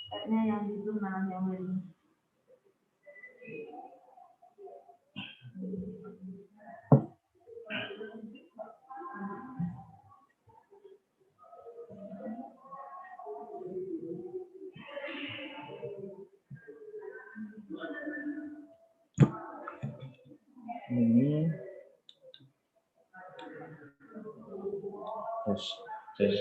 Katanya yang itu malah yang lain. Ini tes.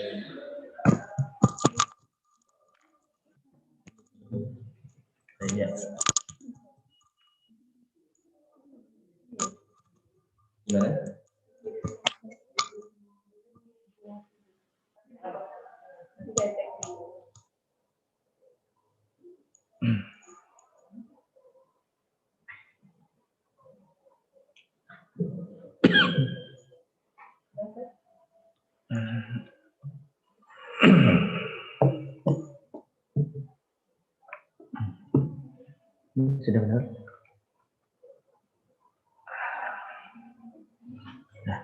Ya. Gimana? Sudah benar? Nah.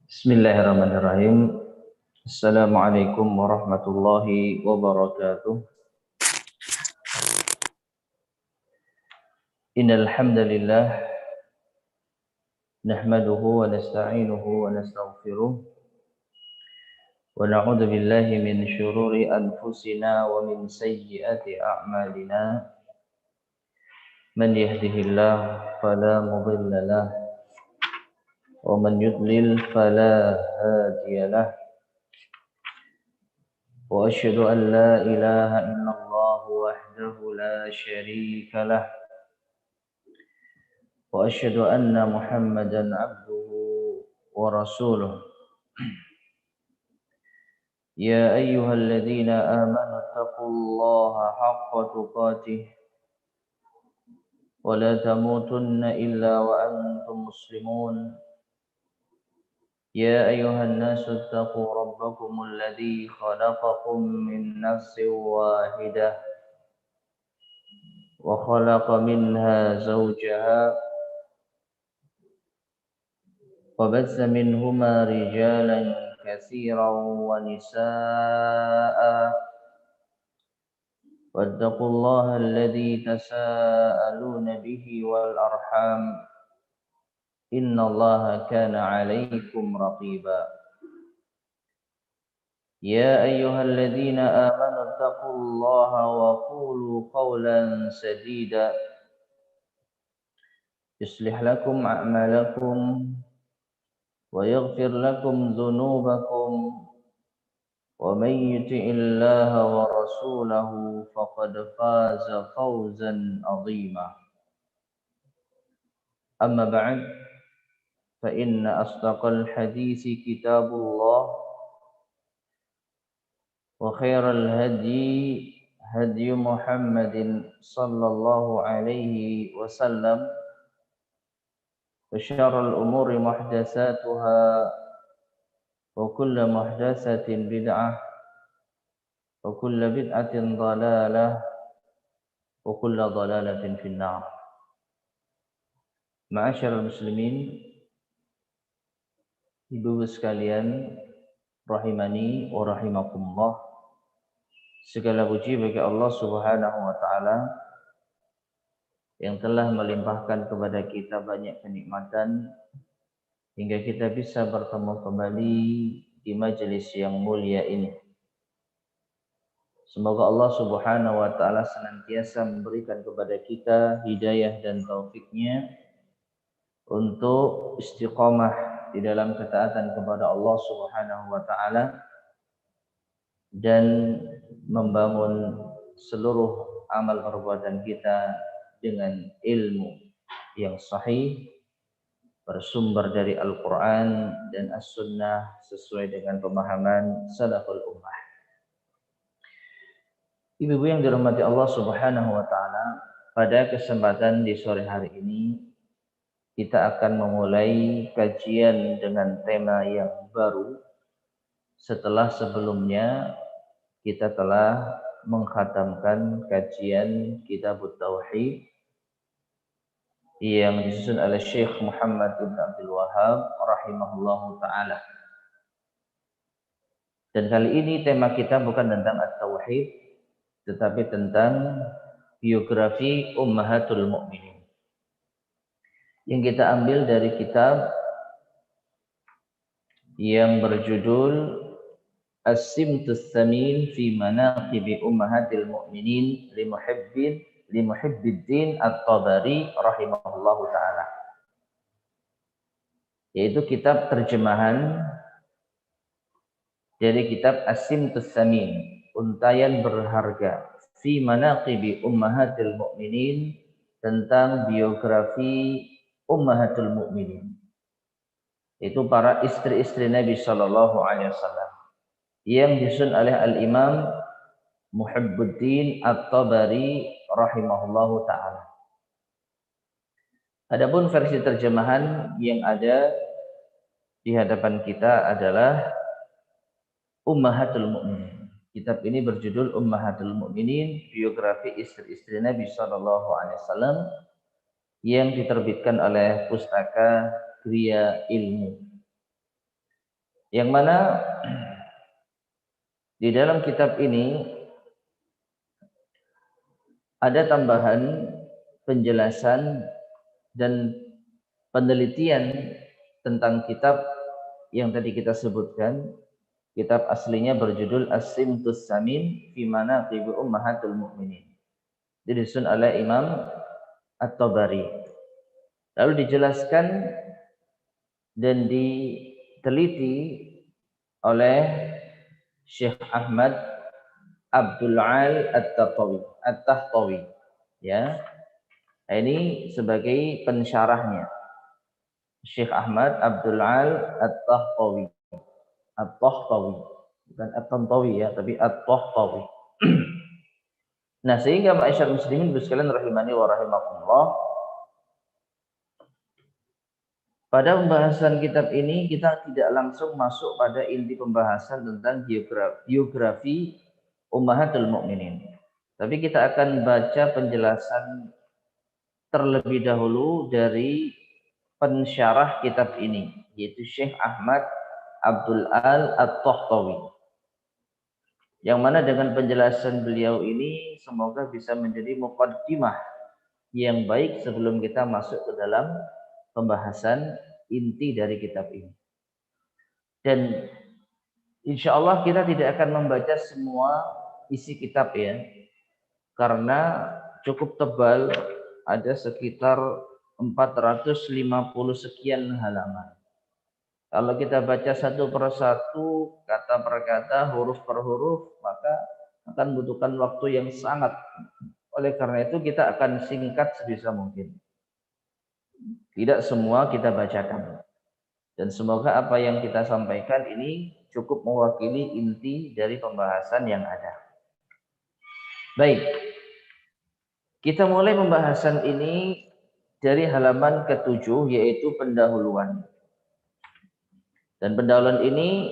Bismillahirrahmanirrahim. Assalamualaikum warahmatullahi wabarakatuh. Innal hamdalillah nahmaduhu wa nasta'inuhu wa nastaghfiruh wa na'udzu billahi min syururi anfusina wa min sayyiati a'malina. Man yahdihillahu fala mudilla lahu wa man yudlil fala hadiya lahu. Wa asyhadu an la ilaha illallah wahdahu la syarika lahu. Wa asyhadu anna Muhammadan abduhu wa rasuluh. Ya ayyuhalladzina amanu taqullaha haqqa tuqatih wa la tamutunna illa wa antum muslimun. Ya ayyuhan nasu taqu rabbakumul ladzi khalaqakum min nafsin wahidah wa khalaqa minha zawjaha wa bassa minhuma rijalan katsiran wa nisaa'a wattaqullaha alladzi tasaaluna bihi wal arham innallaha kana 'alaikum raqiba. Ya ayyuhalladzina amanu taqullaha wa qulu qawlan sadida yuslih lakum a'malakum wa yaghfir lakum dhunubakum wa man yuti'illaha wa rasulahu faqad faza fawzan 'azima. Amma ba'd, fa inna asdaqal hadisi kitabullah wa khairal hadi hadi Muhammadin sallallahu alaihi wasallam wa syarrul umuri muhdatsatuha wa kullu muhdatsatin bid'ah wa kullu bid'atin dhalalah wa kullu dhalalatin finnar. Ma'asyiral muslimin, ibu-ibu sekalian rahimani wa rahimakumullah. Segala puji bagi Allah Subhanahu wa taala yang telah melimpahkan kepada kita banyak kenikmatan hingga kita bisa bertemu kembali di majelis yang mulia ini. Semoga Allah Subhanahu wa taala senantiasa memberikan kepada kita hidayah dan taufiknya untuk istiqamah di dalam ketaatan kepada Allah Subhanahu wa taala dan membangun seluruh amal perbuatan kita dengan ilmu yang sahih bersumber dari Al-Quran dan As-Sunnah sesuai dengan pemahaman salaful ummah. Ibu-ibu yang dirahmati Allah Subhanahu wa taala, pada kesempatan di sore hari ini kita akan memulai kajian dengan tema yang baru setelah sebelumnya kita telah mengkhatamkan kajian Kitabut Tauhid yang disusun oleh Syekh Muhammad bin Abdul Wahhab rahimahullahu taala. Dan kali ini tema kita bukan tentang at-tauhid, tetapi tentang biografi Ummahatul Mukminin. Yang kita ambil dari kitab yang berjudul As-Simtus Tsamin fi Manaqibi Ummahatil Mukminin Limuhibbiddin At-Tabari rahimahullahu taala. Yaitu kitab terjemahan dari kitab As-Simtus Tsamin, untayan berharga fi Manaqibi Ummahatil Mukminin, tentang biografi Ummahatul Mukminin. Itu para istri-istri Nabi sallallahu alaihi wasallam yang disusun oleh Al-Imam Muhibbuddin At-Tabari rahimahullahu taala. Adapun versi terjemahan yang ada di hadapan kita adalah Ummahatul Mukminin. Kitab ini berjudul Ummahatul Mukminin, biografi istri-istri Nabi sallallahu alaihi wasallam, yang diterbitkan oleh Pustaka Griya Ilmu. Yang mana di dalam kitab ini ada tambahan penjelasan dan penelitian tentang kitab yang tadi kita sebutkan. Kitab aslinya berjudul As-Simtus Tsamin fi Manaqibi Ummahatul Mukminin. Disusun oleh Imam At-Tabari. Lalu dijelaskan dan diteliti oleh Syekh Ahmad Abdul Al At-Tahtawi, ya. Ini sebagai pensyarahnya. Syekh Ahmad Abdul Al At-Tahtawi. Bukan At-Tantawi ya, tapi At-Tahtawi. Nah, sehingga ma'asyar muslimin sekalian rahimani wa rahimakumullah, pada pembahasan kitab ini kita tidak langsung masuk pada inti pembahasan tentang biografi Ummahatul Mukminin. Tapi kita akan baca penjelasan terlebih dahulu dari pensyarah kitab ini, yaitu Syekh Ahmad Abdul Al At-Tahtawi. Yang mana dengan penjelasan beliau ini semoga bisa menjadi muqaddimah yang baik sebelum kita masuk ke dalam pembahasan inti dari kitab ini. Dan insya Allah kita tidak akan membaca semua isi kitab ya, karena cukup tebal, ada sekitar 450 sekian halaman. Kalau kita baca satu persatu, kata per kata, huruf per huruf, maka akan membutuhkan waktu yang sangat. Oleh karena itu kita akan singkat sebisa mungkin. Tidak semua kita bacakan. Dan semoga apa yang kita sampaikan ini cukup mewakili inti dari pembahasan yang ada. Baik, kita mulai pembahasan ini dari halaman ke-7, yaitu pendahuluan. Dan pendahuluan ini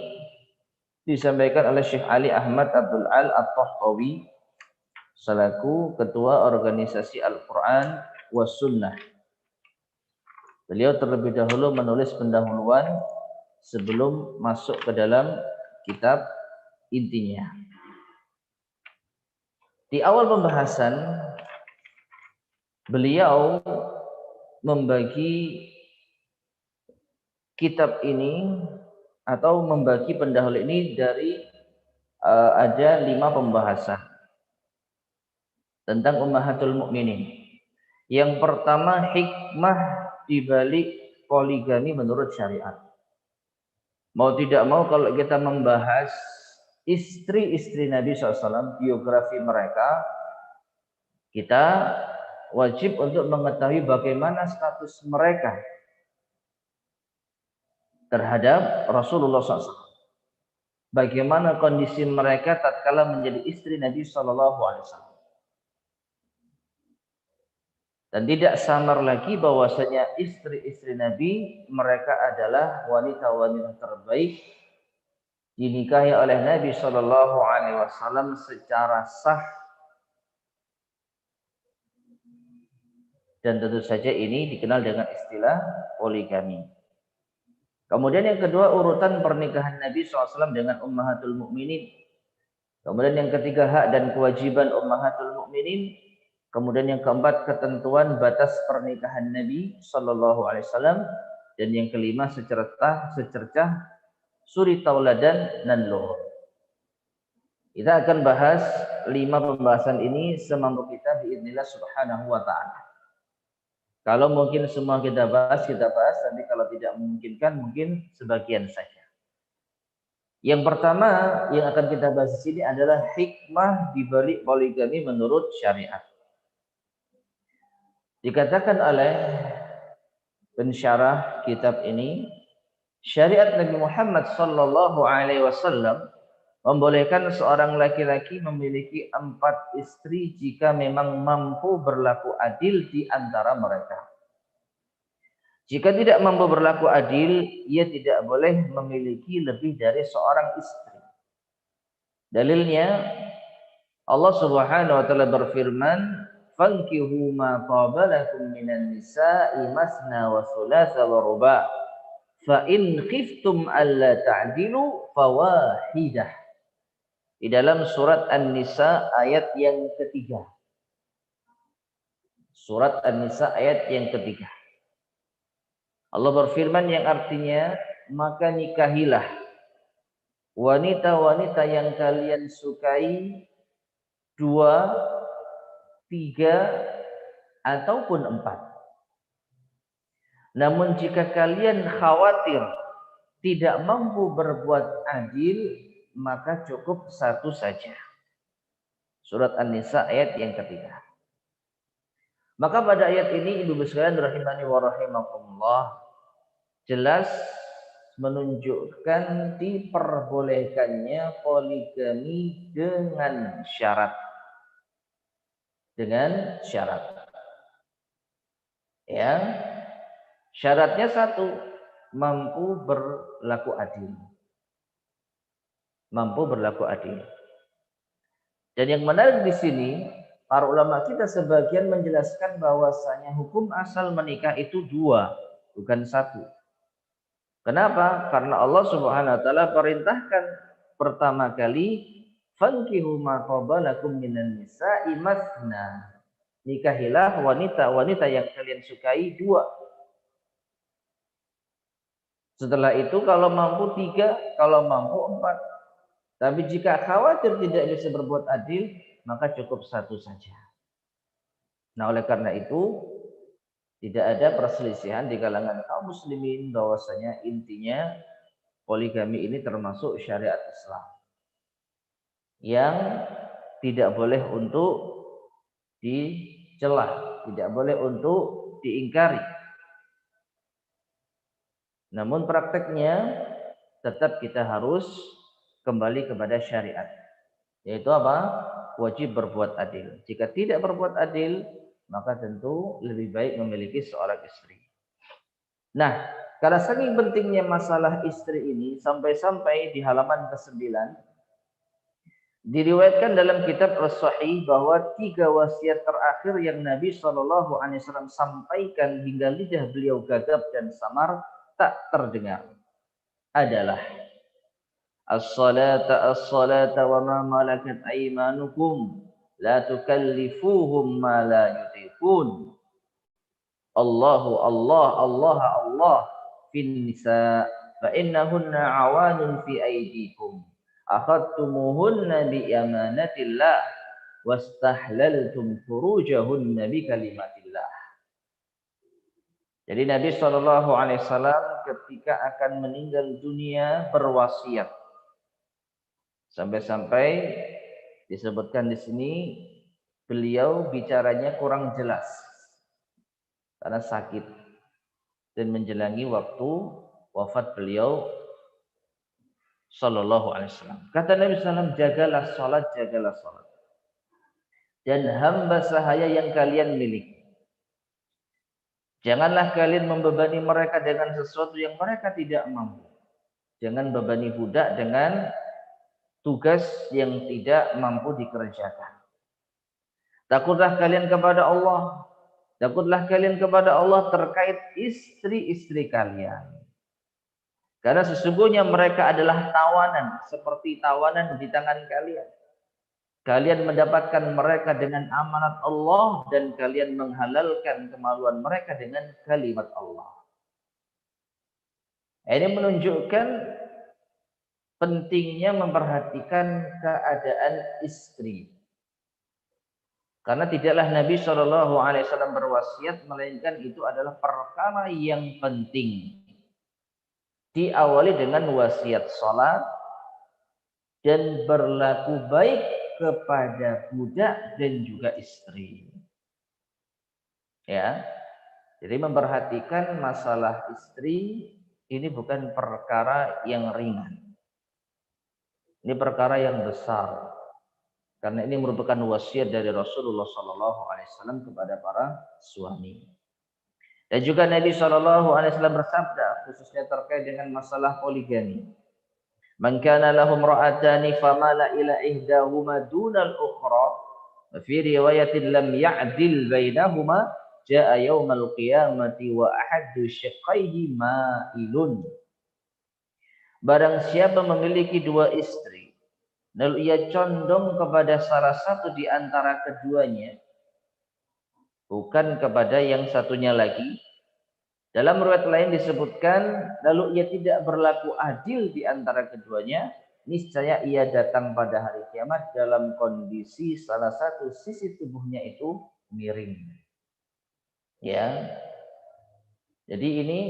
disampaikan oleh Syekh Ali Ahmad Abdul Al At-Tahtawi selaku Ketua Organisasi Al-Quran was Sunnah. Beliau terlebih dahulu menulis pendahuluan sebelum masuk ke dalam kitab intinya. Di awal pembahasan, beliau membagi kitab ini atau membagi pendahulu ini dari ada 5 pembahasan tentang Ummahatul Mukminin. Yang pertama, hikmah dibalik poligami menurut syariat. Mau tidak mau kalau kita membahas istri-istri Nabi SAW, biografi mereka, kita wajib untuk mengetahui bagaimana status mereka terhadap Rasulullah SAW. Bagaimana kondisi mereka tatkala menjadi istri Nabi SAW. Dan tidak samar lagi bahwasanya istri-istri Nabi mereka adalah wanita-wanita terbaik dinikahi oleh Nabi SAW secara sah Dan tentu saja ini dikenal dengan istilah poligami. Kemudian yang kedua, urutan pernikahan Nabi SAW dengan Ummahatul Mukminin. Kemudian yang ketiga, hak dan kewajiban Ummahatul Mukminin. Kemudian yang keempat, ketentuan batas pernikahan Nabi SAW. Dan yang kelima, secercah suri tauladan dan luhur. Kita akan bahas 5 pembahasan ini semampu kita biidznillah subhanahu wa ta'ala. Kalau mungkin semua kita bahas, tapi kalau tidak memungkinkan, mungkin sebagian saja. Yang pertama yang akan kita bahas di sini adalah hikmah di balik poligami menurut syariat. Dikatakan oleh pensyarah kitab ini, syariat Nabi Muhammad sallallahu alaihi wasallam membolehkan seorang laki-laki memiliki 4 istri jika memang mampu berlaku adil di antara mereka. Jika tidak mampu berlaku adil, ia tidak boleh memiliki lebih dari seorang istri. Dalilnya, Allah Subhanahu wa taala berfirman, "Fankihu ma taba lakum minan nisa'i masna wa thulatha wa ruba', fa in khiftum alla ta'dilu fawahidah." Di dalam surat An-Nisa ayat yang ketiga. Surat An-Nisa ayat yang ketiga. Allah berfirman yang artinya, maka nikahilah wanita-wanita yang kalian sukai 2, 3, ataupun 4. Namun jika kalian khawatir tidak mampu berbuat adil, maka cukup 1 saja. Surat An-Nisa ayat yang ketiga. Maka pada ayat ini ibu-ibu sekalian rahimani wa rahimakumullah, jelas menunjukkan diperbolehkannya poligami dengan syarat. Dengan syarat. Ya. Syaratnya 1, mampu berlaku adil. Mampu berlaku adil. Dan yang menarik di sini, para ulama kita sebagian menjelaskan bahwasanya hukum asal menikah itu 2, bukan 1. Kenapa? Karena Allah Subhanahu wa taala perintahkan pertama kali, fankihu ma taba lakum minan nisa'i masna. Nikahilah wanita-wanita yang kalian sukai 2. Setelah itu kalau mampu 3, kalau mampu 4. Tapi jika khawatir tidak bisa berbuat adil, maka cukup 1 saja. Nah, oleh karena itu tidak ada perselisihan di kalangan kaum muslimin bahwasanya intinya poligami ini termasuk syariat Islam yang tidak boleh untuk dicela, tidak boleh untuk diingkari. Namun prakteknya tetap kita harus kembali kepada syariat. Yaitu apa? Wajib berbuat adil. Jika tidak berbuat adil, maka tentu lebih baik memiliki seorang istri. Nah, karena saking pentingnya masalah istri ini, sampai-sampai di halaman ke-9 diriwayatkan dalam kitab As-Sahih bahwa 3 wasiat terakhir yang Nabi SAW sampaikan hingga lidah beliau gagap dan samar tak terdengar adalah as-salata wa ma malakat aymanukum la tukallifuhum ma la yutiqun. Allah fin nisa fa innahunna awanun fi aydikum akhadtumuhunna bi amanatillah wastahlaltum furujahunna bi kalimatillah. Jadi Nabi SAW ketika akan meninggal dunia berwasiat. Sampai-sampai disebutkan di sini beliau bicaranya kurang jelas karena sakit dan menjelangi waktu wafat beliau sallallahu alaihi wasallam. Kata Nabi SAW, jagalah salat dan hamba sahaya yang kalian miliki. Janganlah kalian membebani mereka dengan sesuatu yang mereka tidak mampu. Jangan bebani budak dengan tugas yang tidak mampu dikerjakan. Takutlah kalian kepada Allah Takutlah kalian kepada Allah terkait istri-istri kalian. Karena sesungguhnya mereka adalah tawanan, seperti tawanan di tangan kalian. Kalian mendapatkan mereka dengan amanat Allah dan kalian menghalalkan kemaluan mereka dengan kalimat Allah. Ini menunjukkan pentingnya memperhatikan keadaan istri. Karena tidaklah Nabi SAW berwasiat, melainkan itu adalah perkara yang penting. Diawali dengan wasiat salat dan berlaku baik kepada budak dan juga istri. Ya, jadi memperhatikan masalah istri ini bukan perkara yang ringan. Ini perkara yang besar. Karena ini merupakan wasiat dari Rasulullah SAW kepada para suami. Dan juga Nabi SAW bersabda khususnya terkait dengan masalah poligami. Man kana lahum ra'atani famala ila ihdahuma dunal ukhra. Fi riwayatin lam ya'dil bainahuma jaa yaumal qiyamati wa ahaddu syiqqaihi ma'ilun. Barang siapa memiliki dua istri, lalu ia condong kepada salah satu di antara keduanya, bukan kepada yang satunya lagi. Dalam riwayat lain disebutkan, lalu ia tidak berlaku adil di antara keduanya, niscaya ia datang pada hari kiamat dalam kondisi salah satu sisi tubuhnya itu miring. Ya. Jadi ini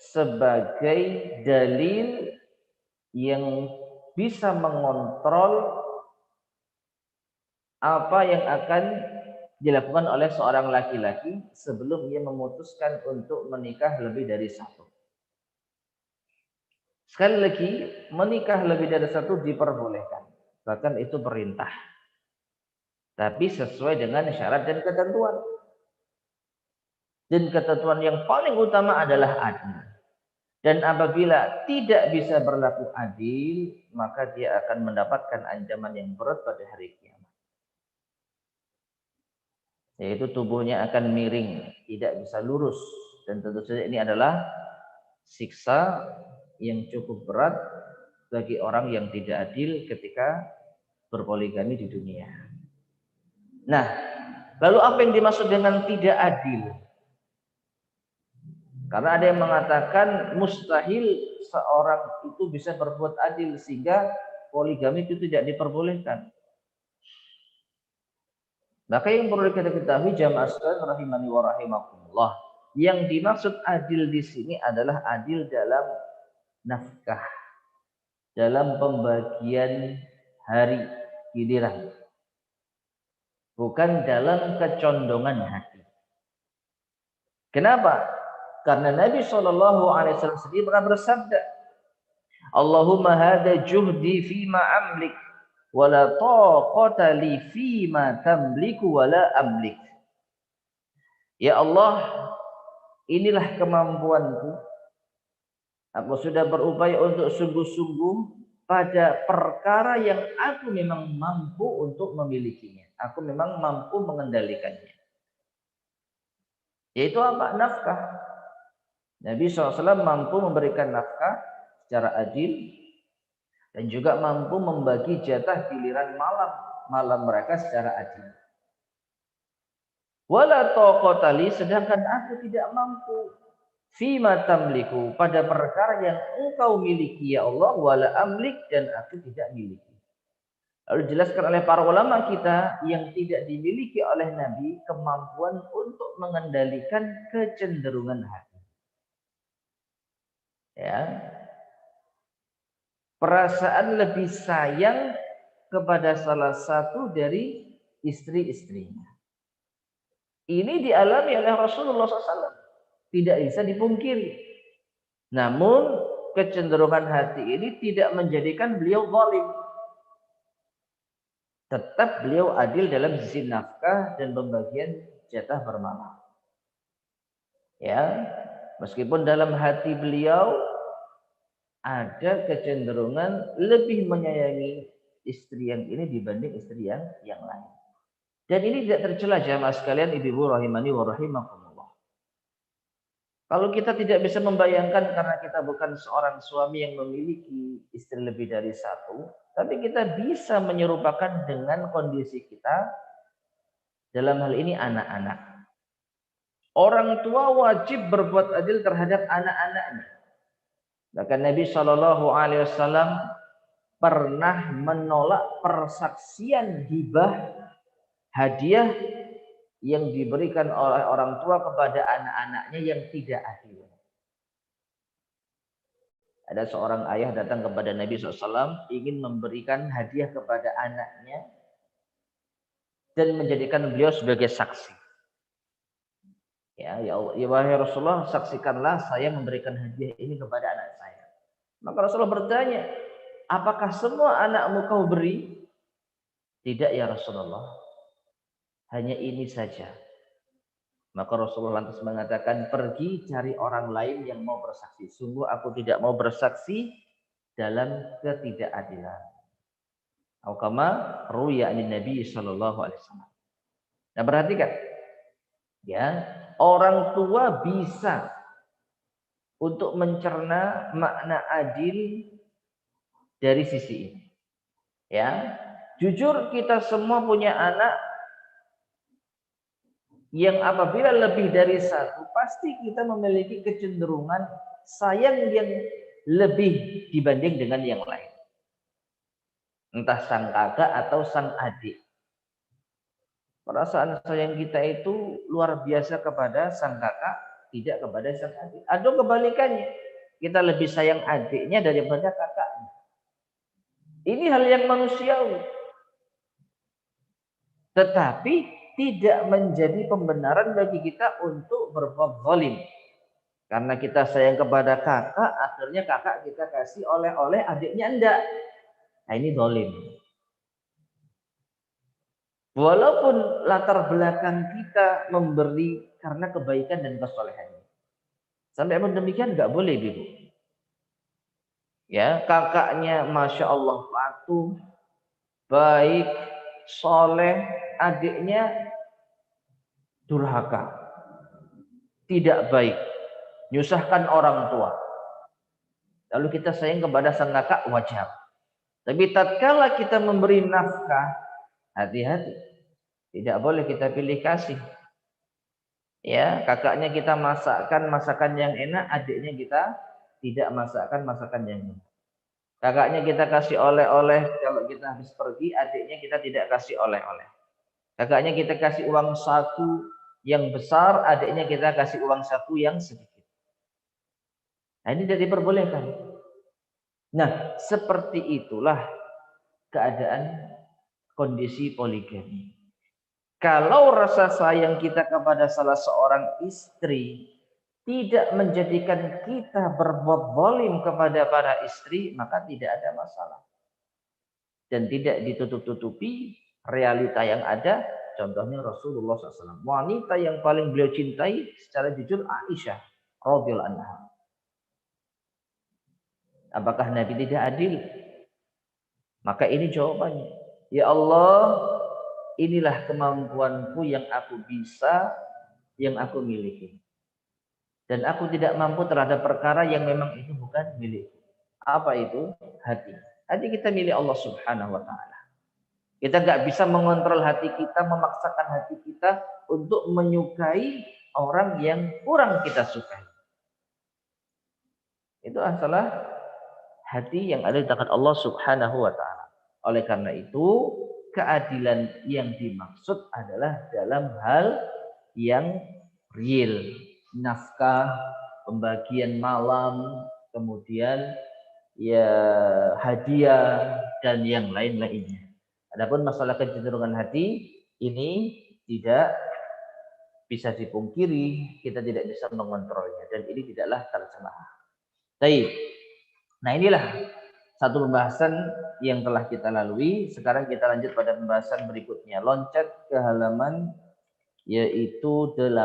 sebagai dalil yang bisa mengontrol apa yang akan dilakukan oleh seorang laki-laki sebelum ia memutuskan untuk menikah lebih dari satu. Sekali lagi, menikah lebih dari satu diperbolehkan. Bahkan itu perintah. Tapi sesuai dengan syarat dan ketentuan. Dan ketentuan yang paling utama adalah adil. Dan apabila tidak bisa berlaku adil, maka dia akan mendapatkan ancaman yang berat pada hari kiamat. Yaitu tubuhnya akan miring, tidak bisa lurus. Dan tentu saja ini adalah siksa yang cukup berat bagi orang yang tidak adil ketika berpoligami di dunia. Nah, lalu apa yang dimaksud dengan tidak adil? Karena ada yang mengatakan mustahil seorang itu bisa berbuat adil sehingga poligami itu tidak diperbolehkan. Maka yang perlu kita ketahui jamaah sekalian rahimani wa rahimakumullah, yang dimaksud adil di sini adalah adil dalam nafkah, dalam pembagian hari giliran, bukan dalam kecondongan hati. Kenapa? Karena Nabi SAW sendiri pernah bersabda, Allahumma hada juhdi fima amlik wala taqata li fima tamliku wala amlik. Ya Allah, inilah kemampuanku. Aku sudah berupaya untuk sungguh-sungguh pada perkara yang aku memang mampu untuk memilikinya. Aku memang mampu mengendalikannya. Yaitu apa? Nafkah. Nabi SAW mampu memberikan nafkah secara adil dan juga mampu membagi jatah giliran malam mereka secara adil. Wala taqatali, sedangkan aku tidak mampu fima tamliku, pada perkara yang engkau miliki ya Allah, wala amlik, dan aku tidak miliki. Lalu dijelaskan oleh para ulama kita yang tidak dimiliki oleh Nabi kemampuan untuk mengendalikan kecenderungan hati. Ya. Perasaan lebih sayang kepada salah satu dari istri-istrinya. Ini dialami oleh Rasulullah SAW. Tidak bisa dipungkiri. Namun kecenderungan hati ini tidak menjadikan beliau zalim. Tetap beliau adil dalam sisi nafkah dan pembagian jatah bermalam. Ya, meskipun dalam hati beliau ada kecenderungan lebih menyayangi istri yang ini dibanding istri yang lain. Dan ini tidak tercela jamaah sekalian, ibu-ibu rahimani wa rahimakumullah. Kalau kita tidak bisa membayangkan karena kita bukan seorang suami yang memiliki istri lebih dari satu, tapi kita bisa menyerupakan dengan kondisi kita dalam hal ini anak-anak. Orang tua wajib berbuat adil terhadap anak-anaknya. Bahkan Nabi SAW pernah menolak persaksian hibah hadiah yang diberikan oleh orang tua kepada anak-anaknya yang tidak adil. Ada seorang ayah datang kepada Nabi SAW ingin memberikan hadiah kepada anaknya dan menjadikan beliau sebagai saksi. Ya Allah, ya wahai Rasulullah, saksikanlah saya memberikan hadiah ini kepada anak saya. Maka Rasulullah bertanya, apakah semua anakmu kau beri? Tidak ya Rasulullah, hanya ini saja. Maka Rasulullah lantas mengatakan, pergi cari orang lain yang mau bersaksi. Sungguh aku tidak mau bersaksi dalam ketidakadilan. Kama ruya anin Nabi sallallahu alaihi wasallam. Nah, perhatikan. Ya, orang tua bisa untuk mencerna makna adil dari sisi ini. Ya, jujur kita semua punya anak yang apabila lebih dari satu, pasti kita memiliki kecenderungan sayang yang lebih dibanding dengan yang lain. Entah sang kakak atau sang adik. Perasaan sayang kita itu luar biasa kepada sang kakak, tidak kepada sang adik. Atau kebalikannya, kita lebih sayang adiknya daripada kakaknya. Ini hal yang manusiawi. Tetapi tidak menjadi pembenaran bagi kita untuk berbuat zalim. Karena kita sayang kepada kakak, akhirnya kakak kita kasih oleh-oleh, adiknya enggak. Nah, ini zalim. Walaupun latar belakang kita memberi karena kebaikan dan kesolehan. Sampai pun demikian enggak boleh, Ibu. Ya, kakaknya Masya Allah patuh, baik, soleh, adiknya durhaka, tidak baik, nyusahkan orang tua. Lalu kita sayang kepada sang kakak, wajar. Tapi tatkala kita memberi nafkah, hati-hati, tidak boleh kita pilih kasih. Ya, kakaknya kita masakkan masakan yang enak, adiknya kita tidak masakkan masakan yang enak. Kakaknya kita kasih oleh-oleh, kalau kita habis pergi, adiknya kita tidak kasih oleh-oleh. Kakaknya kita kasih uang saku yang besar, adiknya kita kasih uang saku yang sedikit. Nah, ini tidak diperbolehkan. Nah, seperti itulah keadaan kondisi poligami. Kalau rasa sayang kita kepada salah seorang istri tidak menjadikan kita berbuat zalim kepada para istri, maka tidak ada masalah. Dan tidak ditutup-tutupi realita yang ada. Contohnya Rasulullah SAW. Wanita yang paling beliau cintai secara jujur Aisyah radhiyallahu anha. Apakah Nabi tidak adil? Maka ini jawabannya. Ya Allah, inilah kemampuanku yang aku bisa, yang aku miliki. Dan aku tidak mampu terhadap perkara yang memang itu bukan milikku. Apa itu? Hati. Hati kita milik Allah Subhanahu wa ta'ala. Kita nggak bisa mengontrol hati kita, memaksakan hati kita untuk menyukai orang yang kurang kita sukai. Itu adalah hati yang ada di tangan Allah Subhanahu wa ta'ala. Oleh karena itu, keadilan yang dimaksud adalah dalam hal yang real. Nafkah, pembagian malam, kemudian ya hadiah dan yang lain-lainnya. Adapun masalah kecenderungan hati ini tidak bisa dipungkiri, kita tidak bisa mengontrolnya dan ini tidaklah tercela. Baik. Nah, inilah satu pembahasan yang telah kita lalui. Sekarang kita lanjut pada pembahasan berikutnya. Loncat ke halaman yaitu 18.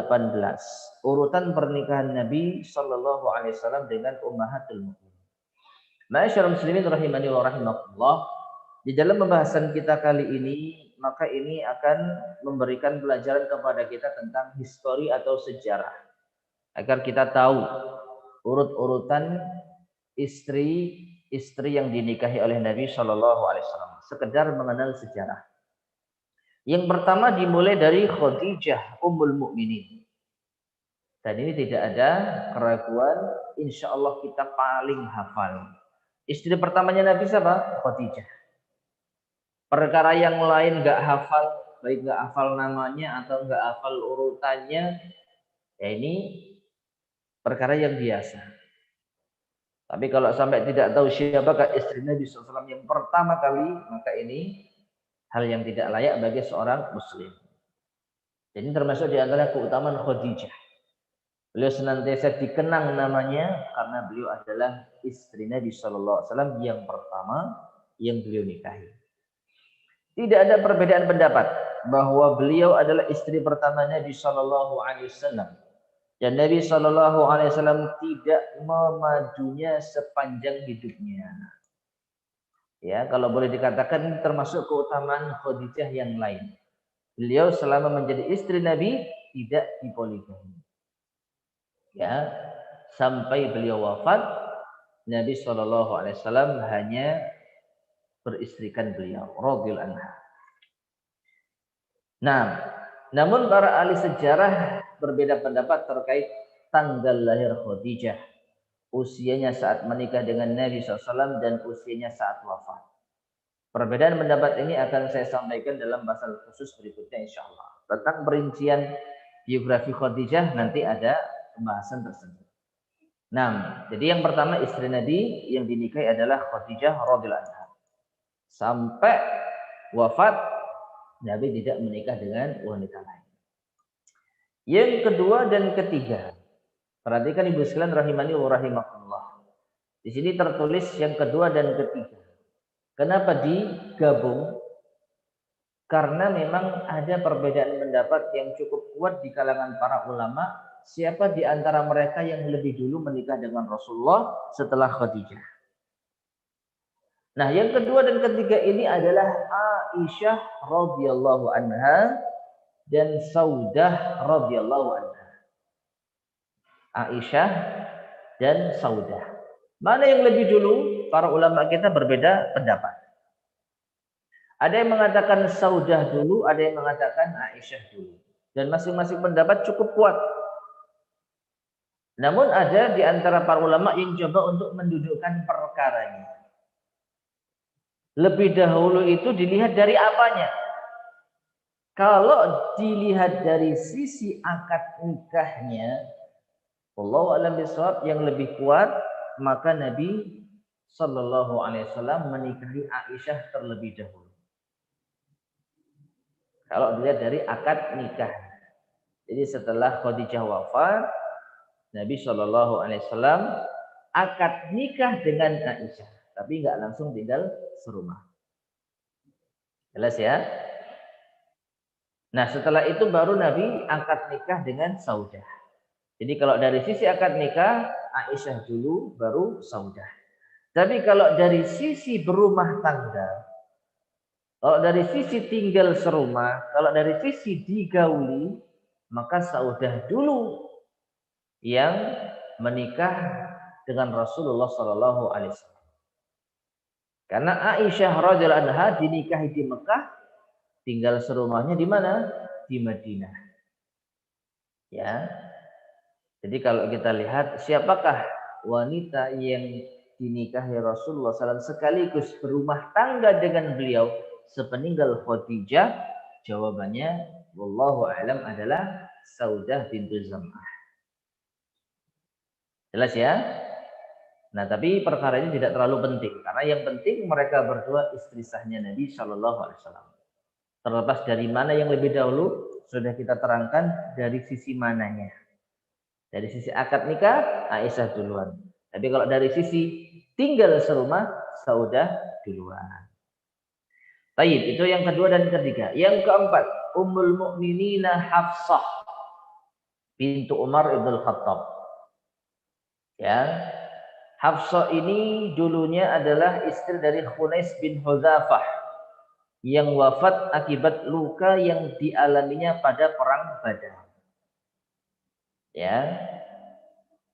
Urutan pernikahan Nabi Shallallahu Alaihi Wasallam dengan Ummahatul Mukminin. Ma'asyiral muslimin rahimani wa rahimakumullah. Di dalam pembahasan kita kali ini maka ini akan memberikan pelajaran kepada kita tentang histori atau sejarah. Agar kita tahu urut-urutan istri yang dinikahi oleh Nabi Shallallahu Alaihi Wasallam. Sekedar mengenal sejarah. Yang pertama dimulai dari Khadijah Ummul Mukminin. Dan ini tidak ada keraguan, insya Allah kita paling hafal. Istri pertamanya Nabi siapa? Khadijah. Perkara yang lain nggak hafal, baik nggak hafal namanya atau nggak hafal urutannya, ya ini perkara yang biasa. Tapi kalau sampai tidak tahu siapakah istri Nabi SAW yang pertama kali, maka ini hal yang tidak layak bagi seorang muslim. Jadi termasuk di antara keutamaan Khadijah. Beliau senantiasa dikenang namanya karena beliau adalah istri Nabi SAW yang pertama yang beliau nikahi. Tidak ada perbedaan pendapat bahwa beliau adalah istri pertama Nabi SAW. Dan Nabi SAW tidak memadunya sepanjang hidupnya. Ya, kalau boleh dikatakan termasuk keutamaan Khadijah yang lain. Beliau selama menjadi istri Nabi tidak dipoligami. Ya, sampai beliau wafat, Nabi SAW hanya beristrikan beliau, radhiyallahu anha. Nah, namun para ahli sejarah berbeda pendapat terkait tanggal lahir Khadijah, usianya saat menikah dengan Nabi SAW dan usianya saat wafat. Perbedaan pendapat ini akan saya sampaikan dalam bahasan khusus berikutnya insyaallah. Tentang perincian biografi Khadijah nanti ada pembahasan tersebut. Nah, jadi yang pertama istri Nabi yang dinikahi adalah Khadijah radhiyallahu anha. Sampai wafat Nabi tidak menikah dengan wanita lain. Yang kedua dan ketiga. Perhatikan ibu sekalian rahimani wa rahimakumullah. Di sini tertulis yang kedua dan ketiga. Kenapa digabung? Karena memang ada perbedaan pendapat yang cukup kuat di kalangan para ulama. Siapa di antara mereka yang lebih dulu menikah dengan Rasulullah setelah Khadijah? Nah, yang kedua dan ketiga ini adalah Aisyah radhiyallahu anha dan Saudah radhiyallahu anha. Aisyah dan Saudah. Mana yang lebih dulu? Para ulama kita berbeda pendapat. Ada yang mengatakan Saudah dulu, ada yang mengatakan Aisyah dulu. Dan masing-masing pendapat cukup kuat. Namun ada di antara para ulama yang coba untuk mendudukkan perkaranya. Lebih dahulu itu dilihat dari apanya? Kalau dilihat dari sisi akad nikahnya, wallahu a'lam bishawab, yang lebih kuat, maka Nabi Sallallahu Alaihi Wasallam menikahi Aisyah terlebih dahulu. Kalau dilihat dari akad nikah, jadi setelah Khadijah wafat, Nabi Sallallahu Alaihi Wasallam akad nikah dengan Aisyah, tapi nggak langsung tinggal serumah. Jelas ya? Nah, setelah itu baru Nabi akad nikah dengan Saudah. Jadi kalau dari sisi akad nikah, Aisyah dulu, baru Saudah. Tapi kalau dari sisi berumah tangga, kalau dari sisi tinggal serumah, kalau dari sisi digauli, maka Saudah dulu yang menikah dengan Rasulullah Sallallahu Alaihi Wasallam. Karena Aisyah radhiyallahu anha dinikahi di Mekah, tinggal serumahnya di mana? Di Madinah. Ya. Jadi kalau kita lihat siapakah wanita yang dinikahi Rasulullah SAW sekaligus berumah tangga dengan beliau sepeninggal Khadijah, jawabannya wallahu a'lam adalah Saudah bintu Zam'ah. Jelas ya? Nah, tapi perkara ini tidak terlalu penting karena yang penting mereka berdua istri sahnya Nabi Shallallahu Alaihi Wasallam. Terlepas dari mana yang lebih dahulu sudah kita terangkan dari sisi mananya. Dari sisi akad nikah Aisyah duluan. Tapi kalau dari sisi tinggal serumah Saudah duluan. Baik, itu yang kedua dan ketiga. Yang keempat, Ummul Mukminina Hafsah bintu Umar ibn Khattab. Ya. Hafsah ini dulunya adalah istri dari Khunais bin Hudzafah. yang wafat akibat luka yang dialaminya pada perang Badar. Ya,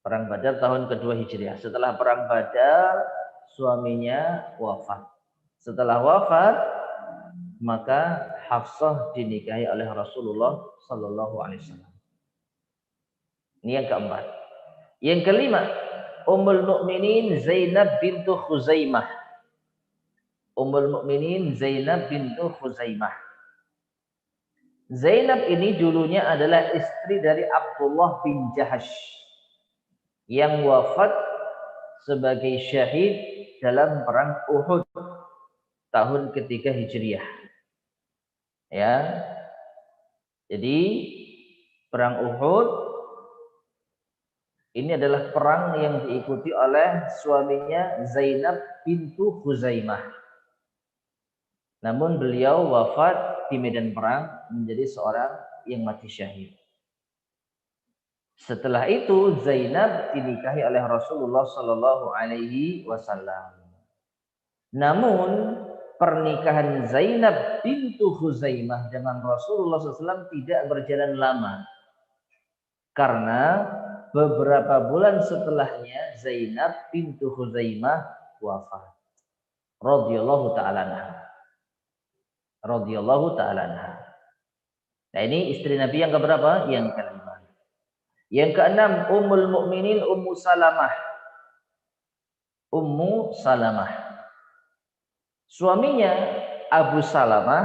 perang Badar tahun kedua Hijriah. Setelah perang Badar, suaminya wafat. Setelah wafat, maka Hafsah dinikahi oleh Rasulullah Sallallahu Alaihi Wasallam. Ini yang keempat. Yang kelima, Ummul Mukminin Zainab bintu Khuzaimah. Ummul Mukminin Zainab bintu Khuzaimah. Zainab ini dulunya adalah istri dari Abdullah bin Jahash yang wafat sebagai syahid dalam perang Uhud tahun ketiga Hijriah. Ya. Jadi perang Uhud ini adalah perang yang diikuti oleh suaminya Zainab bintu Khuzaimah. Namun beliau wafat di medan perang menjadi seorang yang mati syahid. Setelah itu Zainab dinikahi oleh Rasulullah Sallallahu Alaihi Wasallam. Namun pernikahan Zainab bintu Khuzaimah dengan Rasulullah SAW tidak berjalan lama. Karena beberapa bulan setelahnya Zainab bintu Khuzaimah wafat. Radhiyallahu ta'ala anha. Radhiyallahu ta'ala anha. Nah, ini istri Nabi yang keberapa? Yang kelima. Yang keenam, Ummul Mukminin Ummu Salamah. Ummu Salamah. Suaminya Abu Salamah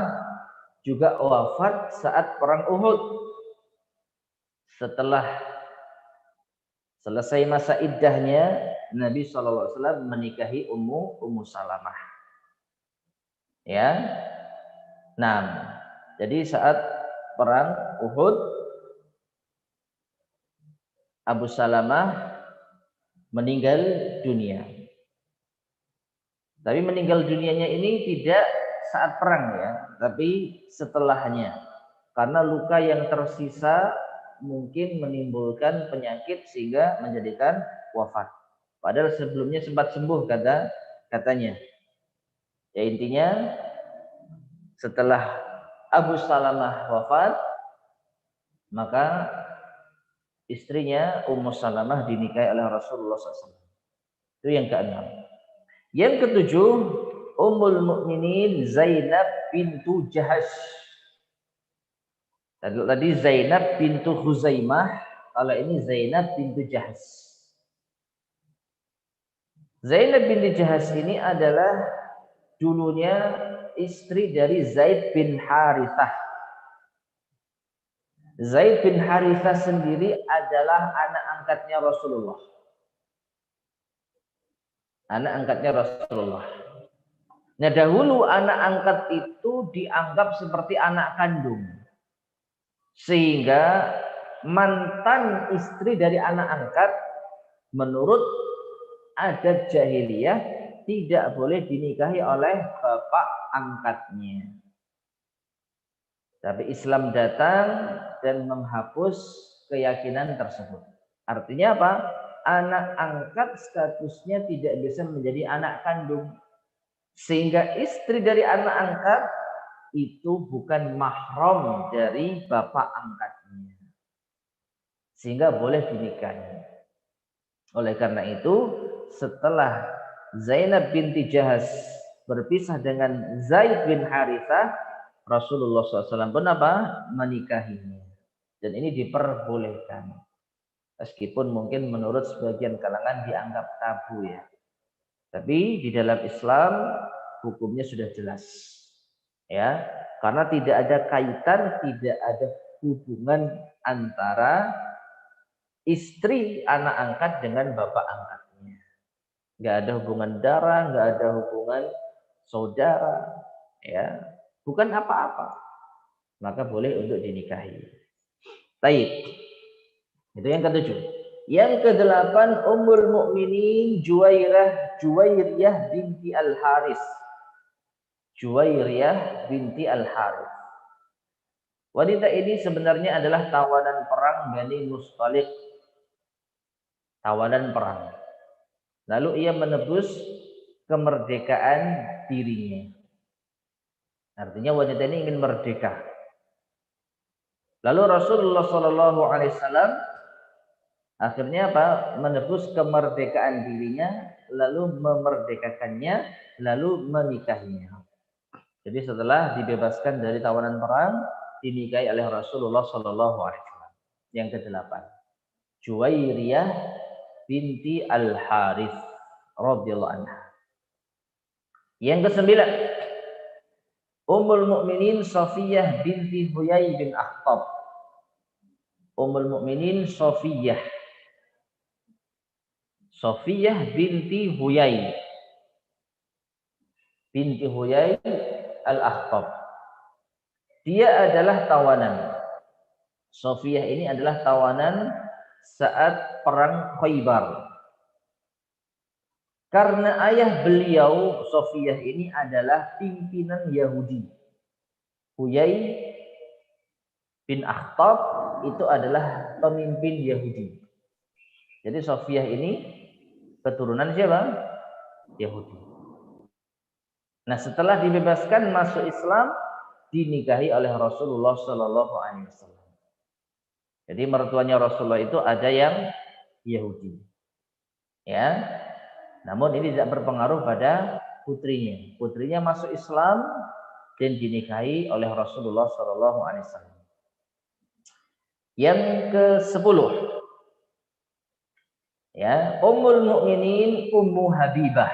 juga wafat saat perang Uhud. Setelah selesai masa iddahnya, Nabi SAW menikahi Ummu Salamah. Ya. Nah, jadi saat perang Uhud, Abu Salamah meninggal dunia. Tapi meninggal dunianya ini tidak saat perang ya, tapi setelahnya. Karena luka yang tersisa mungkin menimbulkan penyakit sehingga menjadikan wafat. Padahal sebelumnya sempat sembuh katanya. Ya intinya setelah Abu Salamah wafat, maka istrinya Ummu Salamah dinikahi oleh Rasulullah SAW. Itu yang keenam. Yang ketujuh, Ummul Mukminin Zainab bintu Jahash. Tadi Zainab bintu Khuzaimah, kalau ini Zainab bintu Jahash. Zainab bintu Jahash ini adalah dulunya istri dari Zaid bin Harithah. Zaid bin Harithah sendiri adalah anak angkatnya Rasulullah. Anak angkatnya Rasulullah. Nah dahulu anak angkat itu dianggap seperti anak kandung. Sehingga mantan istri dari anak angkat menurut adat jahiliyah tidak boleh dinikahi oleh bapak angkatnya. Tapi Islam datang dan menghapus keyakinan tersebut. Artinya apa? Anak angkat statusnya tidak bisa menjadi anak kandung. Sehingga istri dari anak angkat itu bukan mahram dari bapak angkatnya. Sehingga boleh dinikahi. Oleh karena itu, setelah Zainab binti Jahash berpisah dengan Zaid bin Harithah, Rasulullah SAW pun apa? Menikahinya. Dan ini diperbolehkan. Meskipun mungkin menurut sebagian kalangan dianggap tabu ya. Tapi di dalam Islam hukumnya sudah jelas. Ya, karena tidak ada kaitan, tidak ada hubungan antara istri anak angkat dengan bapak angkatnya. Nggak ada hubungan darah, nggak ada hubungan saudara, ya, bukan apa-apa. Maka boleh untuk dinikahi. Baik, itu yang ketujuh. Yang kedelapan, Ummul Mukminin Juwairiyah binti Al-Haris. Juwairiyah binti Al-Haris. Wanita ini sebenarnya adalah tawanan perang Bani Mustaliq. Tawanan perang. Lalu ia menebus kemerdekaan dirinya. Artinya wanita ini ingin merdeka. Lalu Rasulullah Shallallahu Alaihi Wasallam akhirnya apa? Menebus kemerdekaan dirinya, lalu memerdekakannya, lalu menikahinya. Jadi setelah dibebaskan dari tawanan perang, dinikahi oleh Rasulullah Shallallahu Alaihi Wasallam. Yang ke-8, Juwairiyah binti Al Harith radhiyallahu anha. Yang ke-9, Ummul Mukminin Safiyah binti Huyai bin Akhtab. Ummul Mukminin Safiyah binti Huyai Al-Akhtab. Dia adalah tawanan. Safiyah ini adalah tawanan saat perang Khaybar. Karena ayah beliau Safiyah ini adalah pimpinan Yahudi. Huyai bin Akhtab itu adalah pemimpin Yahudi. Jadi Safiyah ini keturunan siapa? Yahudi. Nah, setelah dibebaskan masuk Islam, dinikahi oleh Rasulullah Shallallahu Alaihi Wasallam. Jadi mertuanya Rasulullah itu ada yang Yahudi, ya. Namun ini tidak berpengaruh pada putrinya. Putrinya masuk Islam dan dinikahi oleh Rasulullah Shallallahu Alaihi Wasallam. Yang ke-10, ya, Ummul Mukminin Ummu Habibah.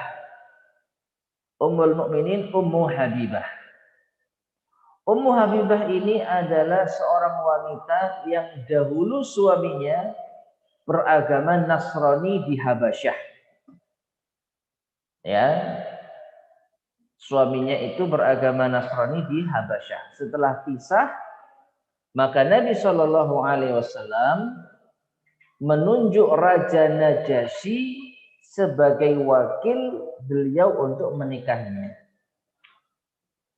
Ummul Mukminin Ummu Habibah. Ummu Habibah ini adalah seorang wanita yang dahulu suaminya beragama Nasrani di Habasyah. Ya. Suaminya itu beragama Nasrani di Habasyah. Setelah pisah, maka Nabi Shallallahu Alaihi Wasallam menunjuk Raja Najasyi sebagai wakil beliau untuk menikahnya.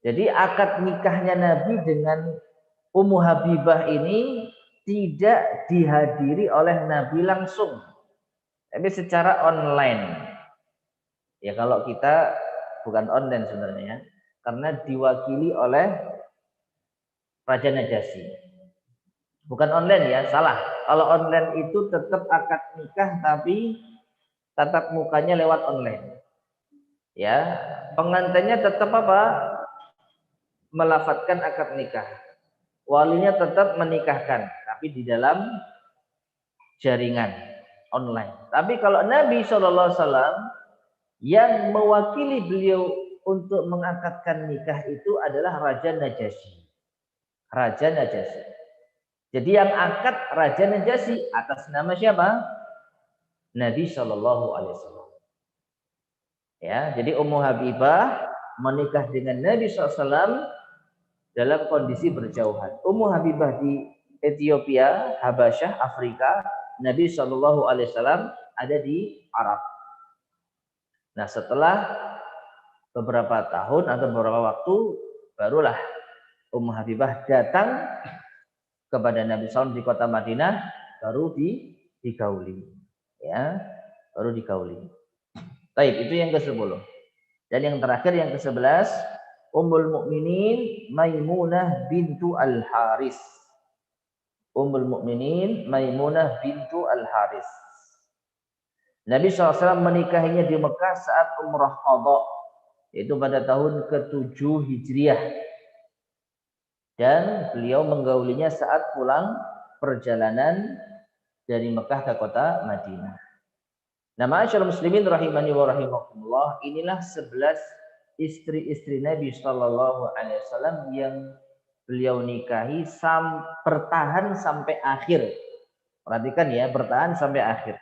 Jadi akad nikahnya Nabi dengan Ummu Habibah ini tidak dihadiri oleh Nabi langsung, tapi secara online. Ya kalau kita bukan online sebenarnya, karena diwakili oleh Raja Najasyi. Bukan online ya, salah. Kalau online itu tetap akad nikah tapi tatap mukanya lewat online. Ya, pengantinnya tetap apa? Melafatkan akad nikah. Walinya tetap menikahkan, tapi di dalam jaringan online. Tapi kalau Nabi SAW yang mewakili beliau untuk mengakadkan nikah itu adalah Raja Najasyi. Raja Najasyi. Jadi yang akad Raja Najasyi atas nama siapa? Nabi Shallallahu Alaihi Wasallam. Ya, jadi Ummu Habibah menikah dengan Nabi SAW dalam kondisi berjauhan. Ummu Habibah di Ethiopia, Habasyah, Afrika. Nabi Shallallahu Alaihi Wasallam ada di Arab. Nah, setelah beberapa tahun atau beberapa waktu, barulah Ummu Habibah datang kepada Nabi SAW di kota Madinah, baru digauli. Ya, baru digauli. Baik, itu yang ke-10. Dan yang terakhir yang ke-11, Ummul Mukminin Maimunah bintu Al-Haris. Ummul Mukminin Maimunah bintu Al-Haris. Nabi SAW menikahinya di Mekah saat Umrah Qadha, yaitu pada tahun ke-7 Hijriah. Dan beliau menggaulinya saat pulang perjalanan dari Mekah ke kota Madinah. Nah, ma'asyiral muslimin rahimani wa rahimakumullah, inilah 11 istri-istri Nabi Shallallahu Alaihi Wasallam yang beliau nikahi bertahan sampai akhir. Perhatikan ya, bertahan sampai akhir.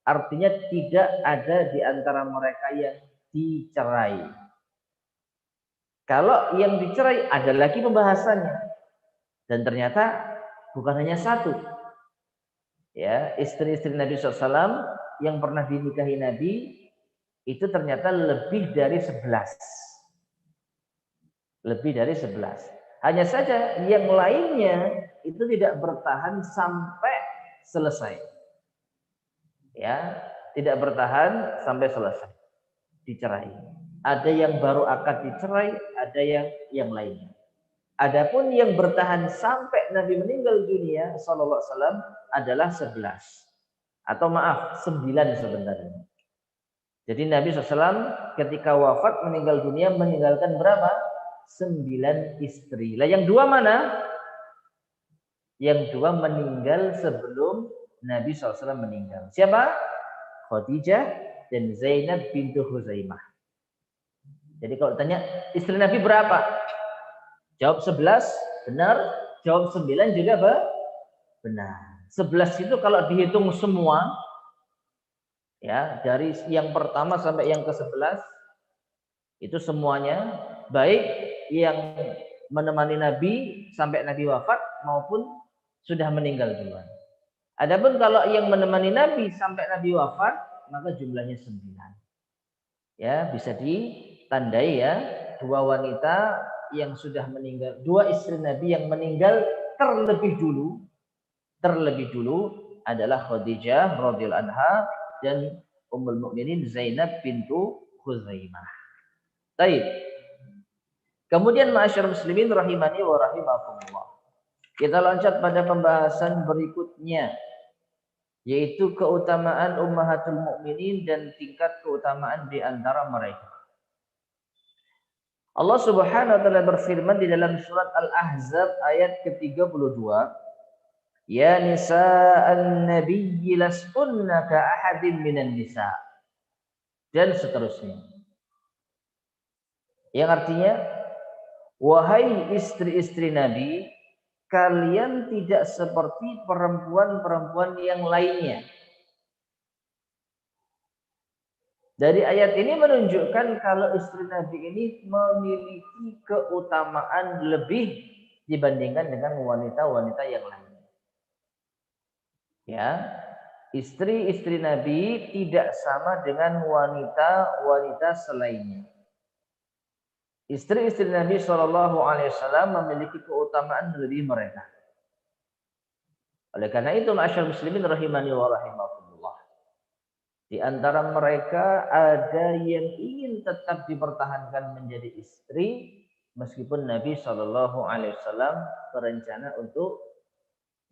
Artinya tidak ada di antara mereka yang dicerai. Kalau yang dicerai ada lagi pembahasannya. Dan ternyata bukan hanya satu. Ya, istri-istri Nabi SAW yang pernah dinikahi Nabi itu ternyata lebih dari 11. Lebih dari 11. Hanya saja yang lainnya itu tidak bertahan sampai selesai. Ya, tidak bertahan sampai selesai. Dicerai. Ada yang baru akad dicerai, ada yang lainnya. Adapun yang bertahan sampai Nabi meninggal dunia sallallahu alaihi wasallam adalah 11. Atau maaf, 9 sebenarnya. Jadi Nabi SAW ketika wafat meninggal dunia meninggalkan berapa? 9 istri. Lah yang 2 mana? Yang 2 meninggal sebelum Nabi SAW meninggal. Siapa? Khadijah dan Zainab bintu Huzaimah. Jadi kalau tanya istri Nabi berapa? Jawab 11, benar. Jawab 9 juga benar. 11 itu kalau dihitung semua, ya dari yang pertama sampai yang ke-11 itu semuanya baik yang menemani Nabi sampai Nabi wafat maupun sudah meninggal duluan. Adapun kalau yang menemani Nabi sampai Nabi wafat maka jumlahnya 9. Ya, bisa ditandai ya, 2 wanita yang sudah meninggal, 2 istri Nabi yang meninggal terlebih dulu adalah Khadijah radhiyallahu anha dan Ummul Mukminin Zainab bintu Khuzaimah. Baik. Kemudian ma'asyar muslimin rahimani wa rahimakumullah. Kita loncat pada pembahasan berikutnya, yaitu keutamaan ummahatul mukminin dan tingkat keutamaan di antara mereka. Allah Subhanahu wa taala berfirman di dalam surat Al-Ahzab ayat ke-32, "Ya nisa'an nabiyyi lastunna ka ahadin minan nisa." Dan seterusnya. Yang artinya, wahai istri-istri Nabi, kalian tidak seperti perempuan-perempuan yang lainnya. Dari ayat ini menunjukkan kalau istri Nabi ini memiliki keutamaan lebih dibandingkan dengan wanita-wanita yang lain. Ya, istri-istri Nabi tidak sama dengan wanita-wanita selainnya. Istri-istri Nabi Shallallahu Alaihi Wasallam memiliki keutamaan lebih mereka. Oleh karena itu, ma'asyar muslimin rahimani wa rahimakumullah. Di antara mereka ada yang ingin tetap dipertahankan menjadi istri meskipun Nabi Shallallahu Alaihi Wasallam berencana untuk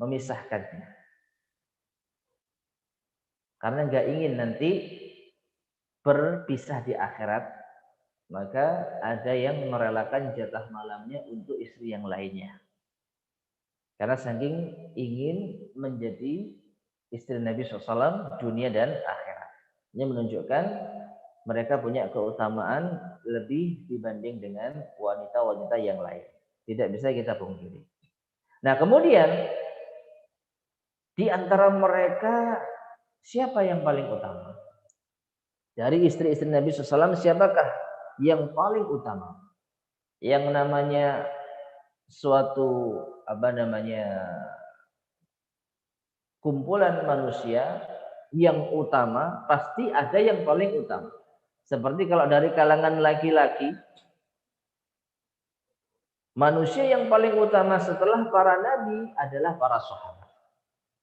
memisahkannya, karena nggak ingin nanti berpisah di akhirat, maka ada yang merelakan jatah malamnya untuk istri yang lainnya, karena saking ingin menjadi istri Nabi SAW dunia dan akhirat. Ini menunjukkan mereka punya keutamaan lebih dibanding dengan wanita-wanita yang lain. Tidak bisa kita pungkiri. Nah, kemudian di antara mereka siapa yang paling utama? Dari istri-istri Nabi SAW siapakah yang paling utama? Yang namanya suatu kumpulan manusia yang utama pasti ada yang paling utama. Seperti kalau dari kalangan laki-laki, manusia yang paling utama setelah para nabi adalah para sahabat.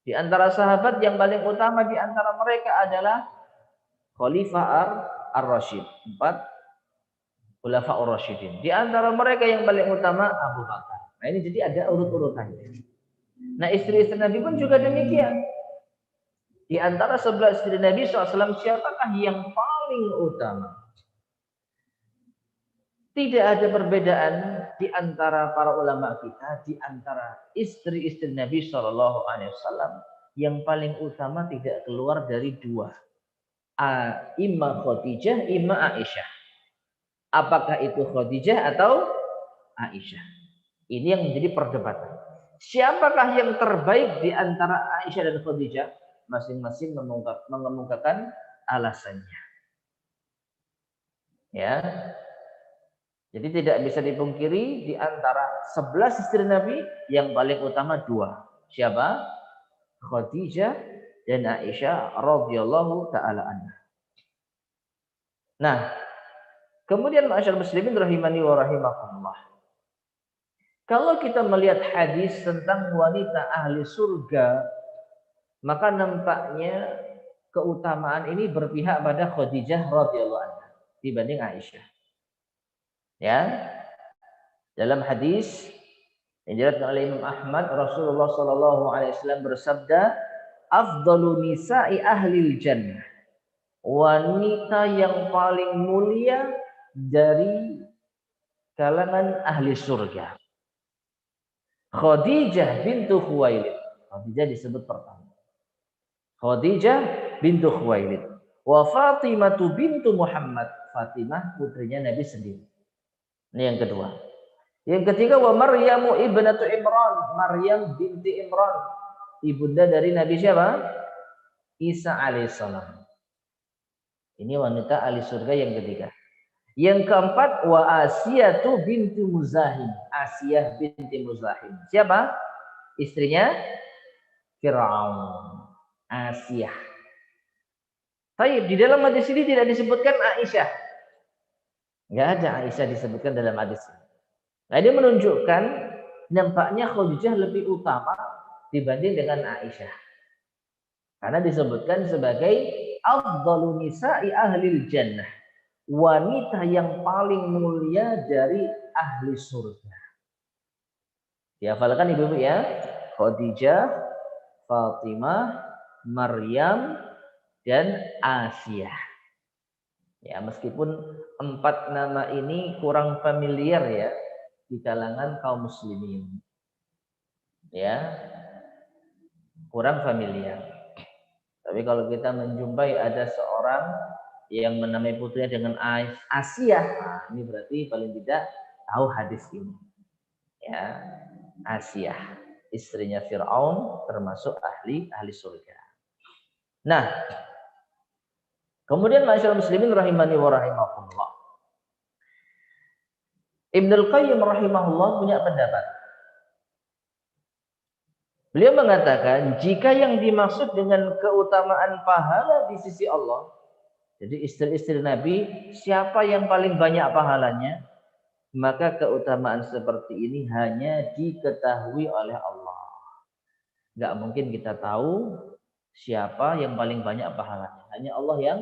Di antara sahabat yang paling utama di antara mereka adalah Khalifah ar-Rasyid, 4 Khulafaur Rasyidin. Di antara mereka yang paling utama Abu Bakar. Nah, ini jadi ada urut-urutannya. Nah, istri-istri Nabi pun juga demikian. Di antara 11 istri Nabi SAW, siapakah yang paling utama? Tidak ada perbedaan di antara para ulama kita, di antara istri-istri Nabi SAW, yang paling utama tidak keluar dari 2. Imma Khadijah, imma Aisyah. Apakah itu Khadijah atau Aisyah? Ini yang menjadi perdebatan. Siapakah yang terbaik di antara Aisyah dan Khadijah? Masing-masing mengemukakan alasannya. Ya. Jadi tidak bisa dipungkiri di antara 11 istri Nabi yang paling utama 2. Siapa? Khadijah dan Aisyah radhiyallahu taala anha. Nah, kemudian ma'asyar muslimin rahimani wa rahimakumullah. Kalau kita melihat hadis tentang wanita ahli surga, maka nampaknya keutamaan ini berpihak pada Khadijah radhiyallahu anha dibanding Aisyah. Ya, dalam hadis yang diriwayatkan oleh Imam Ahmad, Rasulullah Shallallahu Alaihi Wasallam bersabda, "Afdalu nisa'i ahlil jannah." Wanita yang paling mulia dari kalangan ahli surga. Khadijah bintu Khuwailid. Khadijah disebut pertama. Khadijah bintu Khuwailid. Wa Fatimah bintu Muhammad. Fatimah putrinya Nabi sendiri. Ini yang kedua. Yang ketiga wa Maryamu ibnatu Imran. Maryam binti Imran. Ibunda dari Nabi siapa? Isa alaihissalam. Ini wanita ahli surga yang ketiga. Yang keempat wa Asiyah binti Muzahim. Asiyah binti Muzahim. Siapa? Istrinya Fir'aun. Asiyah. Baik, di dalam hadis ini tidak disebutkan Aisyah. Enggak ada Aisyah disebutkan dalam hadis ini. Nah, ini menunjukkan nampaknya Khadijah lebih utama dibanding dengan Aisyah. Karena disebutkan sebagai afdhalun nisa'i ahlil jannah. Wanita yang paling mulia dari ahli surga. Dihafalkan ibu-ibu ya. Khadijah, Fatimah, Maryam, dan Asiyah. Ya, meskipun 4 nama ini kurang familiar ya di kalangan kaum muslimin. Ya. Kurang familiar. Tapi kalau kita menjumpai ada seorang yang menamai putrinya dengan Asiyah, nah, ini berarti paling tidak tahu hadis ini. Ya, Asiyah, istrinya Fir'aun, termasuk ahli surga. Nah, kemudian masyaallah muslimin rahimani wa rahimakumullah. Ibnul Qayyim rahimahullah punya pendapat. Beliau mengatakan jika yang dimaksud dengan keutamaan pahala di sisi Allah, jadi istri-istri Nabi, siapa yang paling banyak pahalanya? Maka keutamaan seperti ini hanya diketahui oleh Allah. Enggak mungkin kita tahu siapa yang paling banyak pahalanya. Hanya Allah yang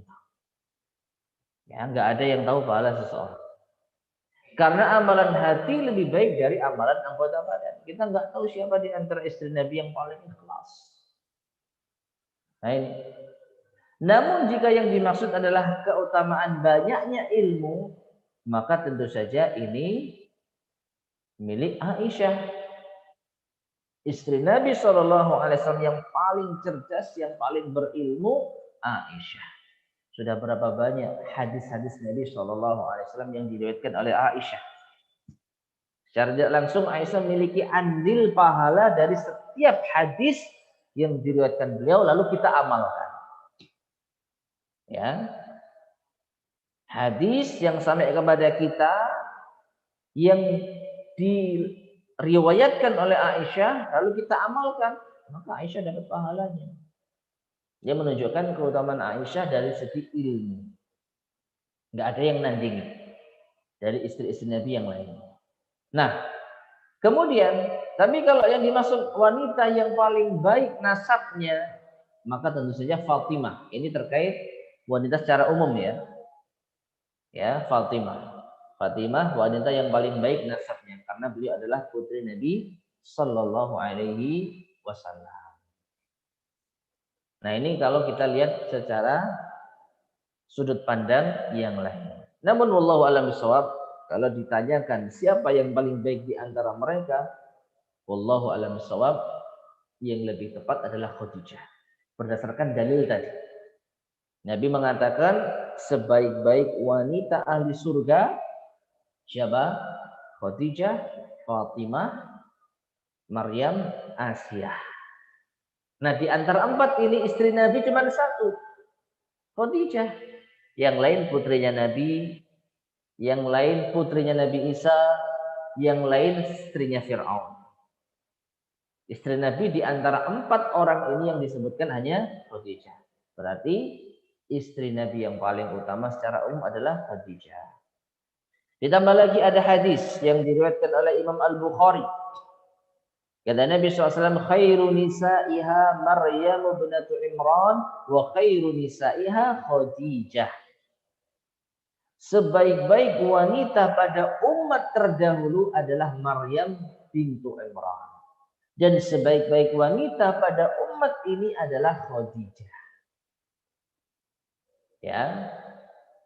tahu. Ya, enggak ada yang tahu pahala seseorang. Karena amalan hati lebih baik dari amalan anggota badan. Kita enggak tahu siapa di antara istri Nabi yang paling ikhlas. Nah ini. Namun jika yang dimaksud adalah keutamaan banyaknya ilmu, maka tentu saja ini milik Aisyah, istri Nabi SAW yang paling cerdas, yang paling berilmu, Aisyah. Sudah berapa banyak hadis-hadis Nabi SAW yang diriwayatkan oleh Aisyah. Secara tidak langsung Aisyah memiliki andil pahala dari setiap hadis yang diriwayatkan beliau lalu kita amalkan. Ya, hadis yang sampai kepada kita yang diriwayatkan oleh Aisyah lalu kita amalkan, maka Aisyah dapat pahalanya. Dia menunjukkan keutamaan Aisyah dari segi ilmu. Enggak ada yang nandingi dari istri-istri Nabi yang lain. Nah, kemudian tapi kalau yang dimaksud wanita yang paling baik nasabnya, maka tentu saja Fatimah. Ini terkait wanita secara umum ya. Ya, Fatimah. Fatimah wanita yang paling baik nasabnya karena beliau adalah putri Nabi sallallahu alaihi wasallam. Nah, ini kalau kita lihat secara sudut pandang yang lain. Namun wallahu a'lam bishawab, kalau ditanyakan siapa yang paling baik di antara mereka, wallahu a'lam bishawab, yang lebih tepat adalah Khadijah. Berdasarkan dalil tadi. Nabi mengatakan sebaik-baik wanita ahli surga siapa? Khadijah, Fatimah, Maryam, Asiyah. Nah, di antara 4 ini istri Nabi cuma 1. Khadijah. Yang lain putrinya Nabi, yang lain putrinya Nabi Isa, yang lain istrinya Fir'aun. Istri Nabi di antara 4 orang ini yang disebutkan hanya Khadijah. Berarti istri Nabi yang paling utama secara umum adalah Khadijah. Ditambah lagi ada hadis yang diriwayatkan oleh Imam Al-Bukhari. Kata Nabi SAW, khairu nisa'iha Maryam bintu Imran wa khairu nisa'iha Khadijah. sebaik-baik wanita pada umat terdahulu adalah Maryam bintu Imran. Dan sebaik-baik wanita pada umat ini adalah Khadijah. Ya.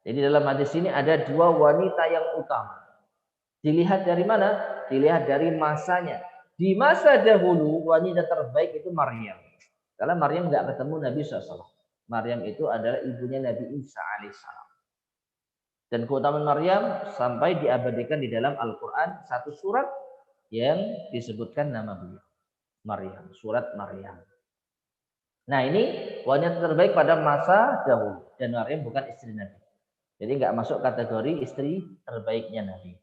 Jadi dalam hadis ini ada dua wanita yang utama. Dilihat dari mana? Dilihat dari masanya. Di masa dahulu wanita terbaik itu Maryam. Karena Maryam nggak ketemu Nabi SAW. Maryam itu adalah ibunya Nabi Isa alaihissalam. Dan keutamaan Maryam sampai diabadikan di dalam Al-Quran satu surat yang disebutkan nama beliau. Maryam, surat Maryam. Nah ini wanita terbaik pada masa dahulu. Dan Maryam bukan istri Nabi. Jadi nggak masuk kategori istri terbaiknya Nabi.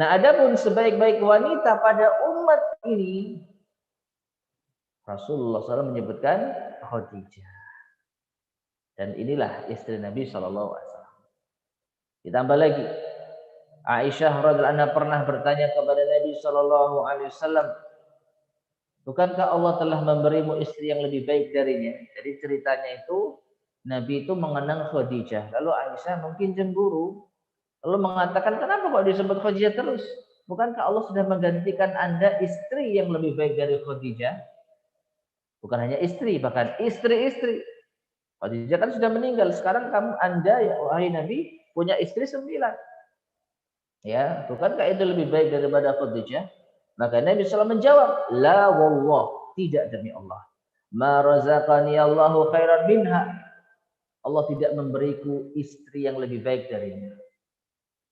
Nah adapun sebaik-baik wanita pada umat ini, Rasulullah SAW menyebutkan Khadijah. Dan inilah istri Nabi SAW. Ditambah lagi, Aisyah radhiyallahu anha pernah bertanya kepada Nabi SAW, bukankah Allah telah memberimu istri yang lebih baik darinya? Jadi ceritanya itu Nabi itu mengenang Khadijah. Lalu Aisyah mungkin cemburu. Lalu mengatakan, kenapa kok disebut Khadijah terus? Bukankah Allah sudah menggantikan Anda istri yang lebih baik dari Khadijah? Bukan hanya istri, bahkan istri-istri. Khadijah kan sudah meninggal. Sekarang Anda, ya wahai Nabi, punya istri 9. Ya, bukankah itu lebih baik daripada Khadijah? Maka Nabi SAW menjawab, la wallah, tidak demi Allah. Ma razaqani Allahu khairan minha. Allah tidak memberiku istri yang lebih baik darinya.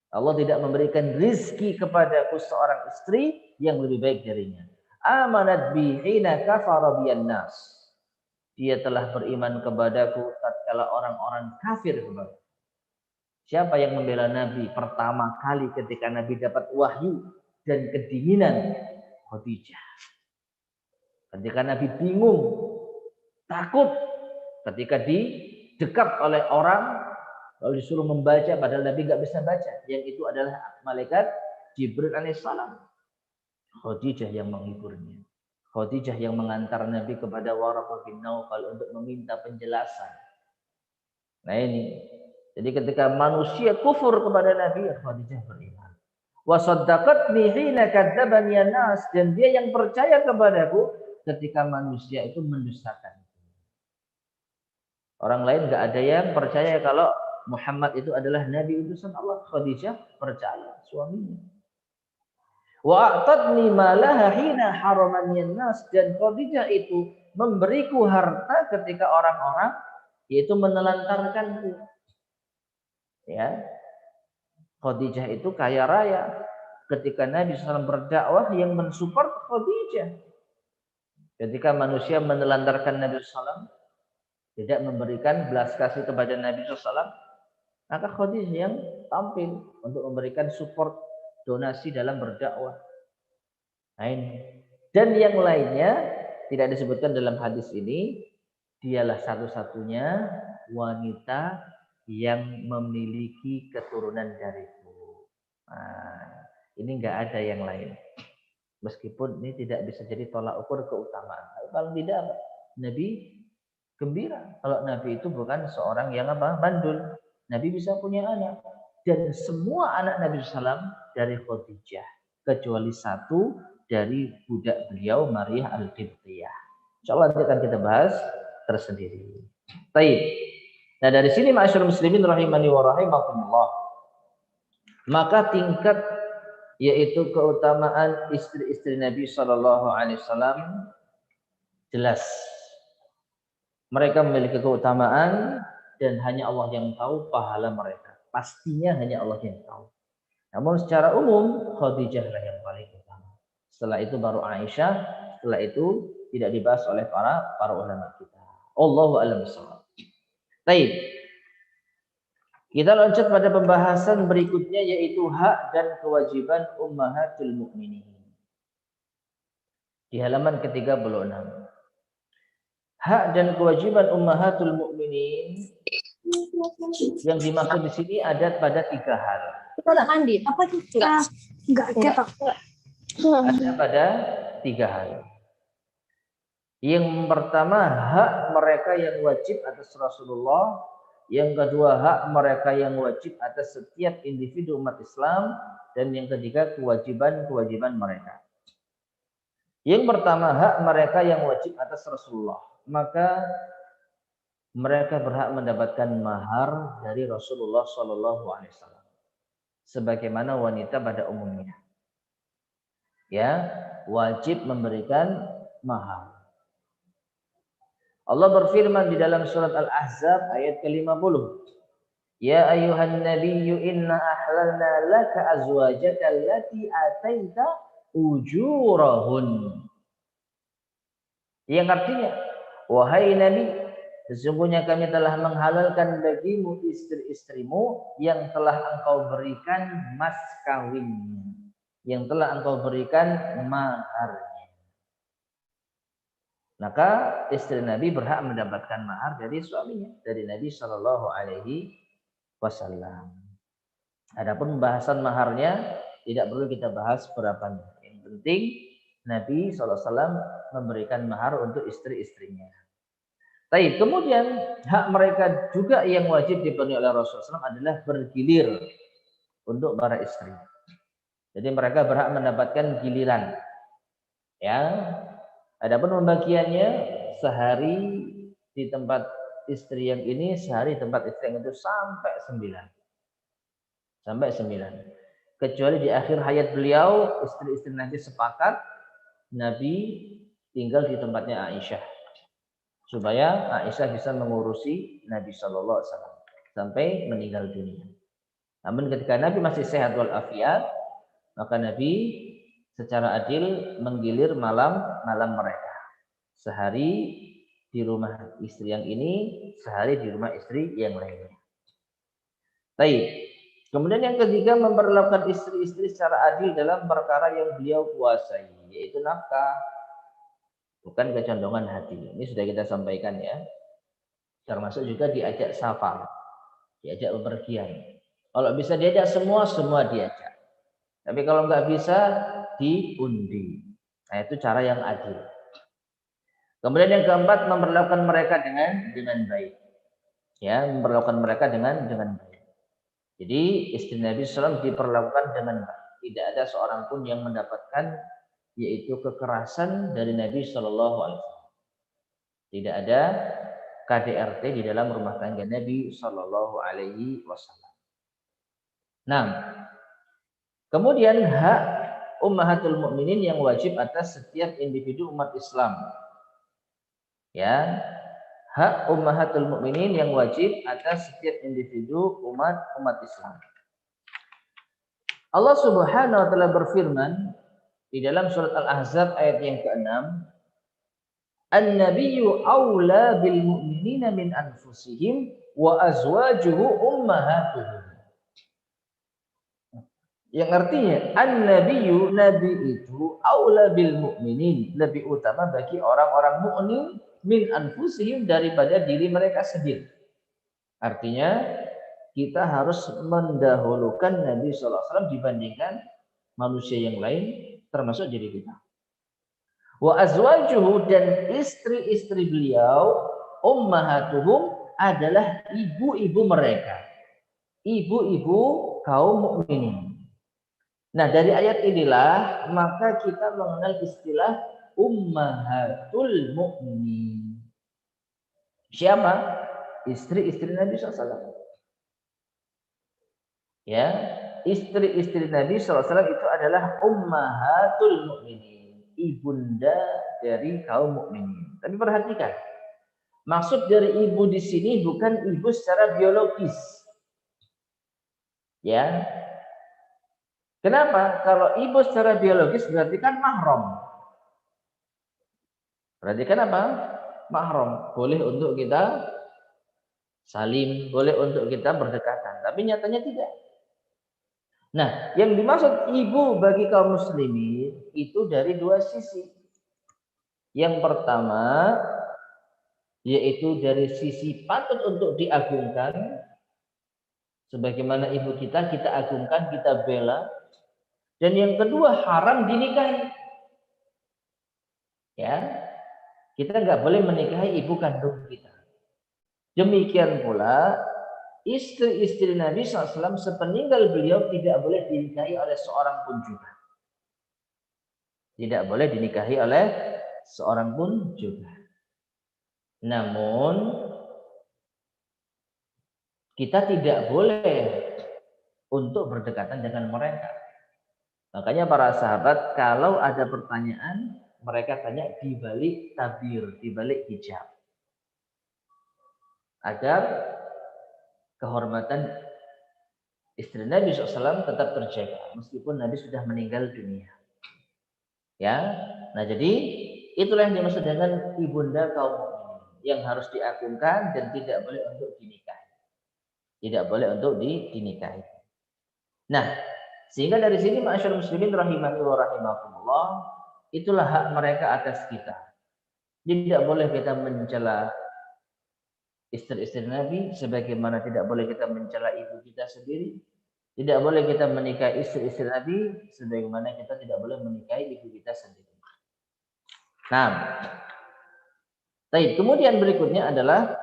Allah tidak memberikan rizki kepadaku seorang istri yang lebih baik darinya. Amanat bi hina kafara biyan nas. Dia telah beriman kepadaku tatkala orang-orang kafir kepada. Siapa yang membela Nabi pertama kali ketika Nabi dapat wahyu dan kedinginan? Khadijah. Ketika Nabi bingung, takut, ketika didekap oleh orang, lalu disuruh membaca, padahal Nabi nggak bisa baca. Yang itu adalah malaikat Jibril alaihissalam. Khadijah yang menghiburnya. Khadijah yang mengantar Nabi kepada Waraqah bin Naufal untuk meminta penjelasan. Nah ini. Jadi ketika manusia kufur kepada Nabi, Khadijah beriman. Wa saddaqatni hina kadzdzabani an-nas, dan dia yang percaya kepadaku ketika manusia itu mendustakan. Orang lain nggak ada yang percaya kalau Muhammad itu adalah Nabi utusan Allah. Khadijah percaya suaminya. Wa a'tadni malaha hina haramani an-nas, dan Khadijah itu memberiku harta ketika orang-orang yaitu menelantarkanku. Ya. Khadijah itu kaya raya. Ketika Nabi SAW berdakwah, yang mensupport Khadijah. Ketika manusia menelantarkan Nabi SAW, tidak memberikan belas kasih kepada Nabi SAW, maka Khadijah yang tampil untuk memberikan support donasi dalam berdakwah. Nah ini. Dan yang lainnya tidak disebutkan dalam hadis ini, dialah satu-satunya wanita yang memiliki keturunan dariku. Nah, ini enggak ada yang lain. Meskipun ini tidak bisa jadi tolak ukur keutamaan. Kalau tidak, Nabi gembira. Kalau Nabi itu bukan seorang yang bandul. Nabi bisa punya anak. Dan semua anak Nabi SAW dari Khadijah. Kecuali satu dari budak beliau, Maryam Al-Qibtiyah. InsyaAllah nanti akan kita bahas tersendiri. Baik. Nah dari sini ma'asyiral muslimin rahimani wa rahimakumullah. Maka tingkat yaitu keutamaan istri-istri Nabi SAW jelas. Mereka memiliki keutamaan dan hanya Allah yang tahu pahala mereka. Pastinya hanya Allah yang tahu. Namun secara umum Khadijah lah yang paling utama. Setelah itu baru Aisyah. Setelah itu tidak dibahas oleh para ulama kita. Allahu a'lam bishawab. Baik. Kita lanjut pada pembahasan berikutnya yaitu hak dan kewajiban ummahatul mukminin. Di halaman ke-36. Hak dan kewajiban ummahatul mukminin yang dimaksud di sini ada pada 3 hal. Kita udah mandi. Apa itu? Enggak. Ada pada 3 hal. Yang pertama, hak mereka yang wajib atas Rasulullah Yang kedua, hak mereka yang wajib atas setiap individu umat Islam. Dan yang ketiga, kewajiban-kewajiban mereka. Yang pertama, hak mereka yang wajib atas Rasulullah. Maka mereka berhak mendapatkan mahar dari Rasulullah SAW. Sebagaimana wanita pada umumnya. Ya, wajib memberikan mahar. Allah berfirman di dalam surat Al-Ahzab ayat ke-50. Ya ayuhan nabiyyu inna ahlalna laka azwajaka allati ataita ujurahun. Yang artinya, wahai Nabi, sesungguhnya kami telah menghalalkan bagimu istri-istrimu yang telah engkau berikan mas kawinnya, yang telah engkau berikan maharnya. Maka istri Nabi berhak mendapatkan mahar dari suaminya, dari Nabi Shallallahu Alaihi Wasallam. Adapun pembahasan maharnya tidak perlu kita bahas berapanya. Yang penting Nabi SAW memberikan mahar untuk istri-istrinya. Tapi kemudian hak mereka juga yang wajib dipenuhi oleh Rasulullah SAW adalah bergilir untuk para istri. Jadi mereka berhak mendapatkan giliran. Ya, adapun pembagiannya sehari di tempat istri yang ini, sehari di tempat istri yang itu sampai 9. Sampai 9. Kecuali di akhir hayat beliau, istri-istri Nabi sepakat Nabi tinggal di tempatnya Aisyah supaya Aisyah bisa mengurusi Nabi Shallallahu Alaihi Wasallam sampai meninggal dunia. Namun ketika Nabi masih sehat walafiat, maka Nabi secara adil menggilir malam mereka. Sehari di rumah istri yang ini, sehari di rumah istri yang lainnya. Baik. Kemudian yang ketiga, memperlakukan istri-istri secara adil dalam perkara yang beliau kuasai, yaitu nafkah, bukan kecondongan hati. Ini sudah kita sampaikan ya. Termasuk juga diajak safar, diajak bepergian. Kalau bisa diajak semua diajak. Tapi kalau nggak bisa, diundi. Nah, itu cara yang adil. Kemudian yang keempat, memperlakukan mereka dengan baik. Ya, memperlakukan mereka dengan baik. Jadi istri Nabi SAW diperlakukan dengan baik. Tidak ada seorang pun yang mendapatkan yaitu kekerasan dari Nabi SAW. Tidak ada KDRT di dalam rumah tangga Nabi SAW. Nah, kemudian hak ummahatul mukminin yang wajib atas setiap individu umat Islam. Ya, hak ummahatul mukminin yang wajib atas setiap individu umat Islam. Allah Subhanahu wa taala berfirman di dalam surat Al-Ahzab ayat yang ke-6, "An-nabiyyu aula bil mu'minina min anfusihim wa azwajuhu ummahatuhum." Yang artinya an-nabiyyu, nabi itu aula bil mu'minin, lebih utama bagi orang-orang mukmin min anfusihim daripada diri mereka sendiri. Artinya kita harus mendahulukan Nabi SAW dibandingkan manusia yang lain, termasuk diri kita. Wa azwajuhu, dan istri-istri beliau, ummahatuhum, adalah ibu-ibu mereka, ibu-ibu kaum mukminin. Nah, dari ayat inilah maka kita mengenal istilah ummahatul mukminin. Siapa? Istri-istri Nabi SAW. Ya, istri-istri Nabi SAW itu adalah ummahatul mukminin, ibunda dari kaum mukminin. Tapi perhatikan, maksud dari ibu di sini bukan ibu secara biologis. Ya, kenapa? Kalau ibu secara biologis berarti kan mahram. Berarti kan apa? Mahram. Boleh untuk kita salim, boleh untuk kita berdekatan. Tapi nyatanya tidak. Nah, yang dimaksud ibu bagi kaum muslimin itu dari dua sisi. Yang pertama, yaitu dari sisi patut untuk diagungkan. Sebagaimana ibu kita agungkan, kita bela. Dan yang kedua, haram dinikahi. Ya, kita nggak boleh menikahi ibu kandung kita. Demikian pula istri-istri Nabi SAW sepeninggal beliau tidak boleh dinikahi oleh seorang pun juga. Tidak boleh dinikahi oleh seorang pun juga. Namun kita tidak boleh untuk berdekatan dengan mereka. Makanya para sahabat kalau ada pertanyaan mereka tanya di balik tabir, di balik hijab. Agar kehormatan istri Nabi SAW tetap terjaga meskipun Nabi sudah meninggal dunia. Ya, nah jadi itulah yang dimaksud dengan ibunda kaum mukminin yang harus diagungkan dan tidak boleh untuk dinikahi. Tidak boleh untuk dinikahi. Nah, sehingga dari sini ma'asyiral muslimin rahimani wa rahimakumullah, itulah hak mereka atas kita. Tidak boleh kita mencela istri-istri Nabi sebagaimana tidak boleh kita mencela ibu kita sendiri. Tidak boleh kita menikahi istri-istri Nabi sebagaimana kita tidak boleh menikahi ibu kita sendiri. Nah, kemudian berikutnya adalah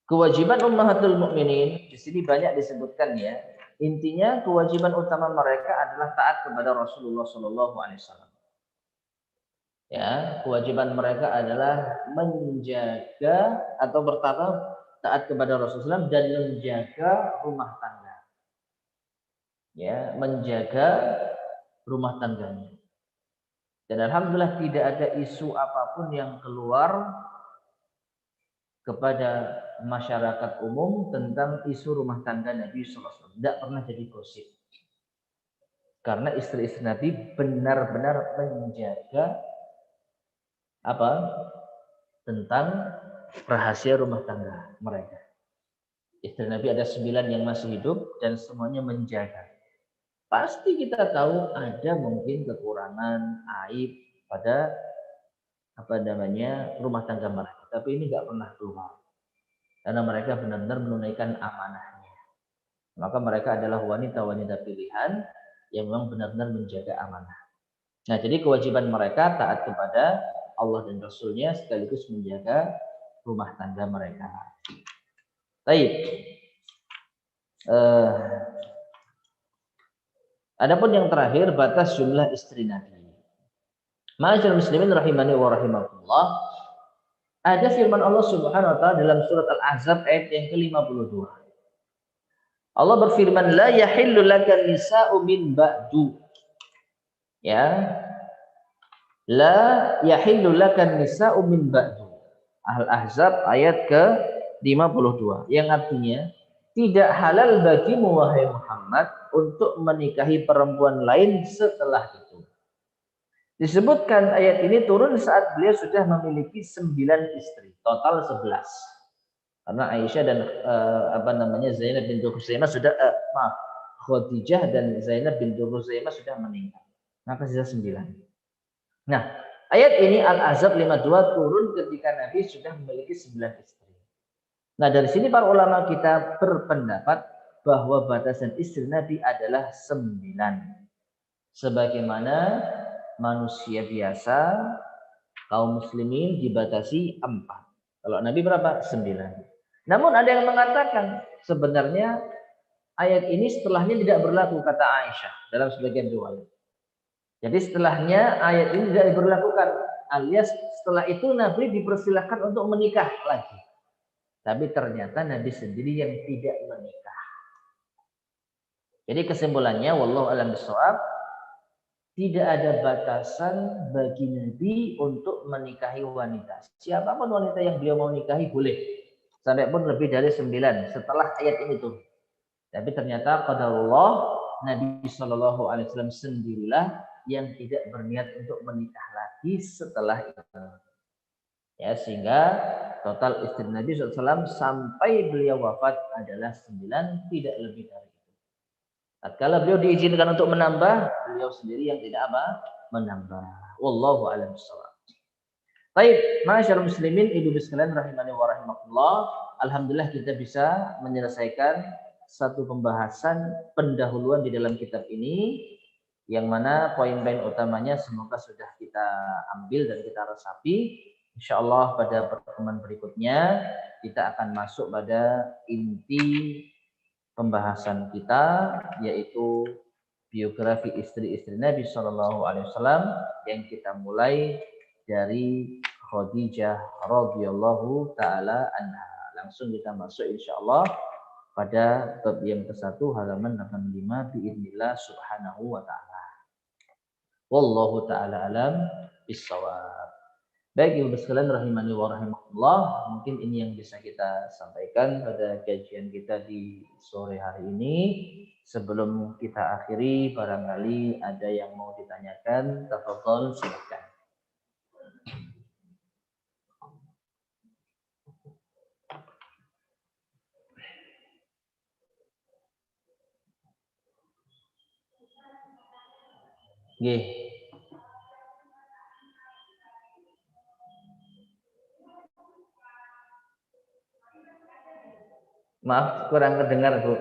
kewajiban ummahatul mukminin. Di sini banyak disebutkan ya. Intinya kewajiban utama mereka adalah taat kepada Rasulullah SAW. Ya, kewajiban mereka adalah menjaga atau pertama taat kepada Rasulullah SAW dan menjaga rumah tangga. Ya, menjaga rumah tangganya. Dan alhamdulillah tidak ada isu apapun yang keluar kepada masyarakat umum tentang isu rumah tangga Nabi SAW. Tidak pernah jadi gosip. Karena istri-istri Nabi benar-benar menjaga tentang rahasia rumah tangga mereka. Istri Nabi ada 9 yang masih hidup dan semuanya menjaga. Pasti kita tahu ada mungkin kekurangan, aib pada rumah tangga mereka. Tapi ini nggak pernah keluar. Karena mereka benar-benar menunaikan amanahnya. Maka mereka adalah wanita-wanita pilihan yang memang benar-benar menjaga amanah. Nah, jadi kewajiban mereka taat kepada Allah dan Rasulnya sekaligus menjaga rumah tangga mereka. Baik. Adapun yang terakhir batas jumlah istri Nabi. Ma'asyiral muslimin rahimani wa rahimakumullah. Ada firman Allah Subhanahu wa taala dalam surat Al-Ahzab ayat yang ke-52. Allah berfirman la yahillu laka nisa'u min ba'du. Ya. La yahillu laka nisa'u min ba'du. Al-Ahzab ayat ke-52 yang artinya tidak halal bagimu wahai Muhammad untuk menikahi perempuan lain setelah itu. Disebutkan ayat ini turun saat beliau sudah memiliki 9 istri, total 11. Karena Aisyah dan Zainab bintu Khuzaimah Khadijah dan Zainab bintu Khuzaimah sudah meninggal. Maka sisa 9. Nah, ayat ini Al-Ahzab 52 turun ketika Nabi sudah memiliki 9 istri. Nah, dari sini para ulama kita berpendapat bahwa batasan istri Nabi adalah 9. Sebagaimana manusia biasa, kaum muslimin dibatasi 4. Kalau Nabi berapa? 9. Namun ada yang mengatakan sebenarnya ayat ini setelahnya tidak berlaku, kata Aisyah dalam sebagian riwayat. Jadi setelahnya ayat ini tidak diberlakukan, alias setelah itu Nabi dipersilahkan untuk menikah lagi. Tapi ternyata Nabi sendiri yang tidak menikah. Jadi kesimpulannya, wallahu a'lam bishawab, tidak ada batasan bagi Nabi untuk menikahi wanita. Siapapun wanita yang beliau mau nikahi boleh. Sampai pun lebih dari 9 setelah ayat ini tuh. Tapi ternyata qadarullah Nabi SAW sendirilah yang tidak berniat untuk menikah lagi setelah itu. Ya, sehingga total istri Nabi SAW sampai beliau wafat adalah 9, tidak lebih dari itu. Tatkala beliau diizinkan untuk menambah, beliau sendiri yang tidak menambah. Wallahu a'lam bishawab. Baik, ma'asyiral muslimin, ibu sekalian rahimani wa rahimakumullah. Alhamdulillah kita bisa menyelesaikan satu pembahasan pendahuluan di dalam kitab ini, yang mana poin-poin utamanya semoga sudah kita ambil dan kita resapi. Insyaallah pada pertemuan berikutnya kita akan masuk pada inti pembahasan kita, yaitu biografi istri-istri Nabi Shallallahu Alaihi Wasallam yang kita mulai dari Khadijah radhiyallahu taala anha. Langsung kita masuk insyaallah pada bab yang ke-1 halaman 85 biidznillah subhanahu wa taala. Wallahu taala alam bissawab. Baik ibu sekalian rahimani wa rahimakumullah, mungkin ini yang bisa kita sampaikan pada kajian kita di sore hari ini. Sebelum kita akhiri, barangkali ada yang mau ditanyakan, tafadhol silakan. Nggih. Maaf kurang kedengar, Bu.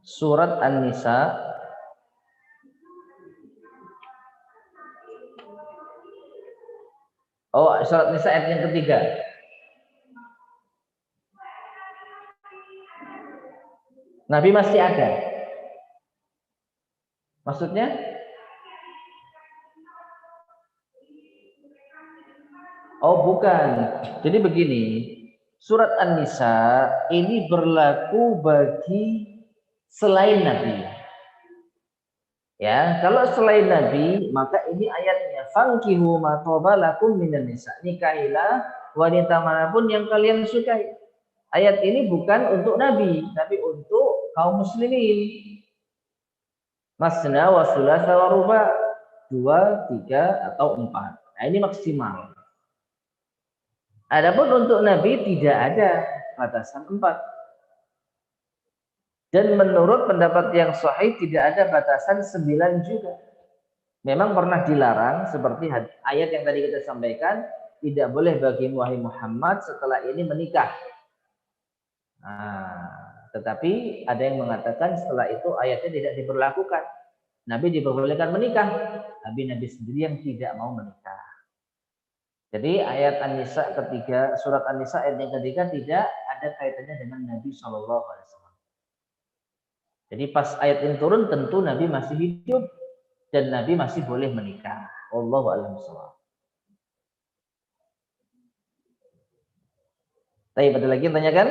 Surat An-Nisa surat Nisa ayat yang ketiga. Nabi masih ada. Maksudnya? Oh, bukan. Jadi begini, surat An-Nisa ini berlaku bagi selain Nabi. Ya, kalau selain Nabi, maka ini ayatnya fankihu ma thaba lakum minan nisa. Nikahilah wanita manapun yang kalian sukai. Ayat ini bukan untuk Nabi, tapi untuk kaum muslimin. Masna wa thulatsa wa ruba, 2, 3 atau 4. Nah, ini maksimal. Adapun untuk Nabi tidak ada batasan 4. Dan menurut pendapat yang sahih tidak ada batasan 9 juga. Memang pernah dilarang seperti ayat yang tadi kita sampaikan, tidak boleh bagi wahai Muhammad setelah ini menikah. Nah, tetapi ada yang mengatakan setelah itu ayatnya tidak diberlakukan. Nabi diperbolehkan menikah, tapi Nabi sendiri yang tidak mau menikah. Jadi ayat An-Nisa ketiga, surat An-Nisa ayat yang ketiga tidak ada kaitannya dengan Nabi Shallallahu Alaihi Wasallam. Jadi pas ayat ini turun tentu Nabi masih hidup dan Nabi masih boleh menikah. Wallahu a'lam bishawab. Baik, ada lagi yang tanyakan?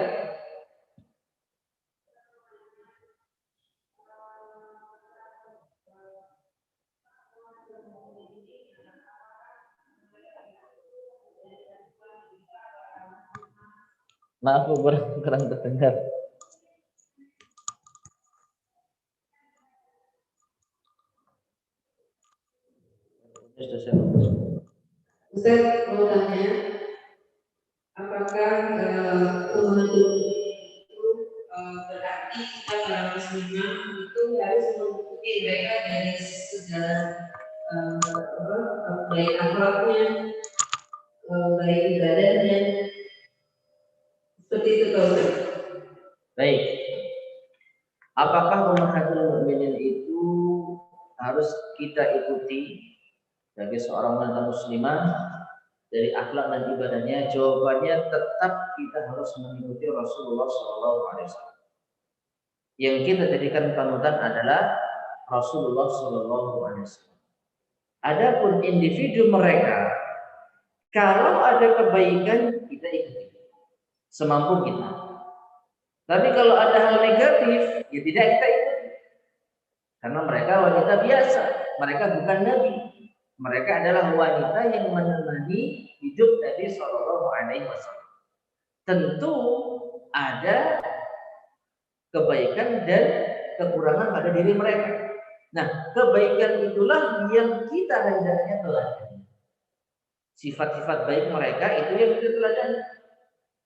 Maaf, kurang terdengar. Ustaz mau tanya, apakah umat itu berarti kita para muslimah itu harus mengikuti mereka dari segala baik akhlaknya, baik ibadahnya, seperti itu Pak Ustaz. Baik. Apakah ummahatul mukminin itu harus kita ikuti sebagai seorang wanita muslimah dari akhlak dan ibadahnya? Jawabannya tetap kita harus mengikuti Rasulullah SAW. Yang kita jadikan panutan adalah Rasulullah SAW. Adapun individu mereka, kalau ada kebaikan kita ikuti semampu kita. Tapi kalau ada hal negatif, ya tidak kita ikuti. Karena mereka wanita biasa, mereka bukan Nabi. Mereka adalah wanita yang menemani hidup Nabi Shallallahu Alaihi Wasallam. Tentu ada kebaikan dan kekurangan pada diri mereka. Nah, kebaikan itulah yang kita hendaknya teladani. Sifat-sifat baik mereka itu yang kita teladani.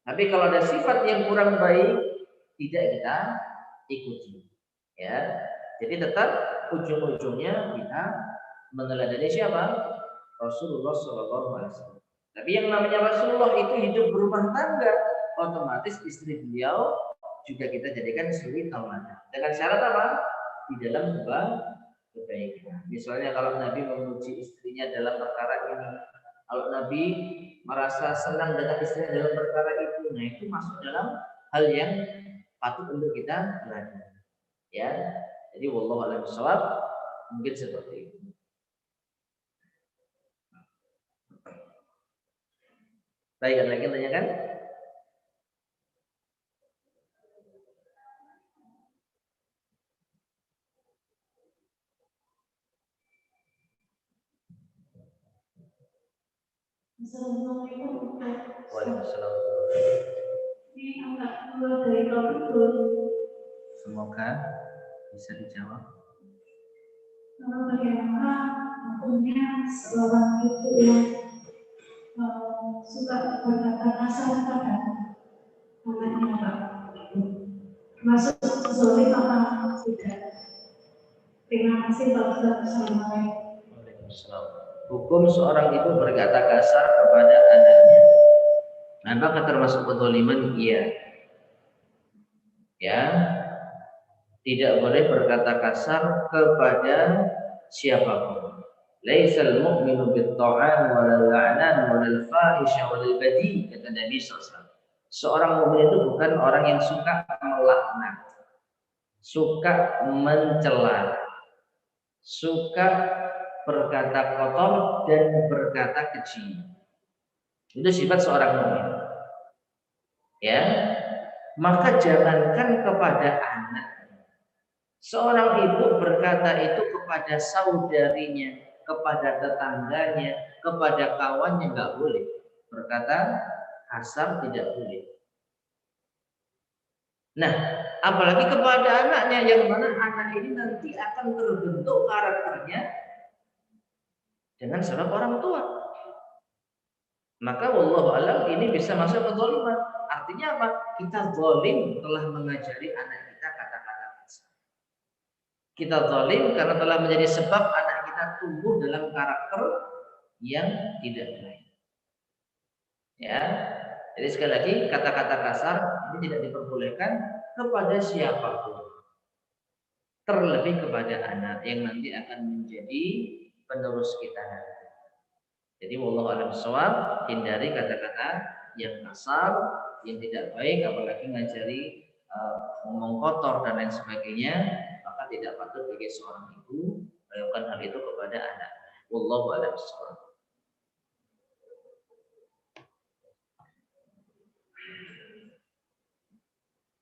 Tapi kalau ada sifat yang kurang baik, tidak kita ikuti. Ya, jadi tetap ujung-ujungnya kita meneladani siapa? Rasulullah SAW. Tapi yang namanya Rasulullah itu hidup berumah tangga. otomatis istri beliau juga kita jadikan suri tauladan. Dengan syarat apa? Di dalam kebaikan. Misalnya kalau Nabi memuji istrinya dalam perkara ini, kalau Nabi merasa senang dengan istrinya dalam perkara itu, nah itu masuk dalam hal yang patut untuk kita belajar. Ya, jadi wallahu a'lam bishawab, mungkin seperti itu. Baik, ada lagi yang tanyakan? Assalamualaikum. Waalaikumsalam. Ini angkat keluar dari kabur. Semoga bisa dijawab. Kalau bagaimana hukumnya seorang ibu yang suka berkata kasar pada anaknya, Pak? Masuk zolim apa tidak? Terima kasih Pak Ustaz. Assalamualaikum. Waalaikumsalam. Hukum seorang ibu berkata kasar kepada anaknya, apakah termasuk kezaliman? Iya. Ya, tidak boleh berkata kasar kepada siapapun. Laisal mu'minu bit-ta'an walal la'nan walal fahisha walal badi, kata Nabi SAW. Seorang mukmin itu bukan orang yang suka melaknat, suka mencela, suka berkata kotor dan berkata keji. Itu sifat seorang mukmin. Ya, maka jangankan kepada anak, seorang ibu berkata itu kepada saudarinya, kepada tetangganya, kepada kawannya nggak boleh. Berkata kasar tidak boleh. Nah, apalagi kepada anaknya, yang mana anak ini nanti akan terbentuk karakternya dengan sebab orang tua. Maka wallahu a'lam ini bisa masuk ke zaliman. Artinya apa? Kita zalim telah mengajari anak kita kata-kata kasar. Kita zalim karena telah menjadi sebab anak kita tumbuh dalam karakter yang tidak baik. Ya. Jadi sekali lagi, kata-kata kasar ini tidak diperbolehkan kepada siapapun. Terlebih kepada anak yang nanti akan menjadi penerus kita nanti. Jadi wallahu a'lam bishawab, hindari kata-kata yang kasar, yang tidak baik, apalagi ngajari ngomong kotor dan lain sebagainya, maka tidak patut bagi seorang ibu melakukan hal itu kepada anak. Wallahu a'lam bishawab.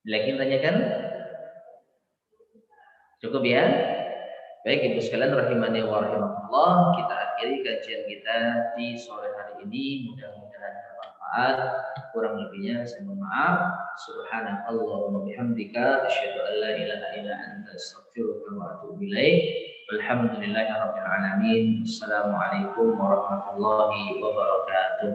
Lagi tanyakan? Cukup ya? Baik ibu sekalian rahimani wa rahimakumullah, kita akhiri kajian kita di sore hari ini, mudah-mudahan bermanfaat. Kurang lebihnya saya mohon maaf. Subhanakallahumma bihamdika asyhadu an la ilaha illa anta astaghfiruka wa atubu ilaik. Walhamdulillahirabbil alamin. Assalamualaikum warahmatullahi wabarakatuh.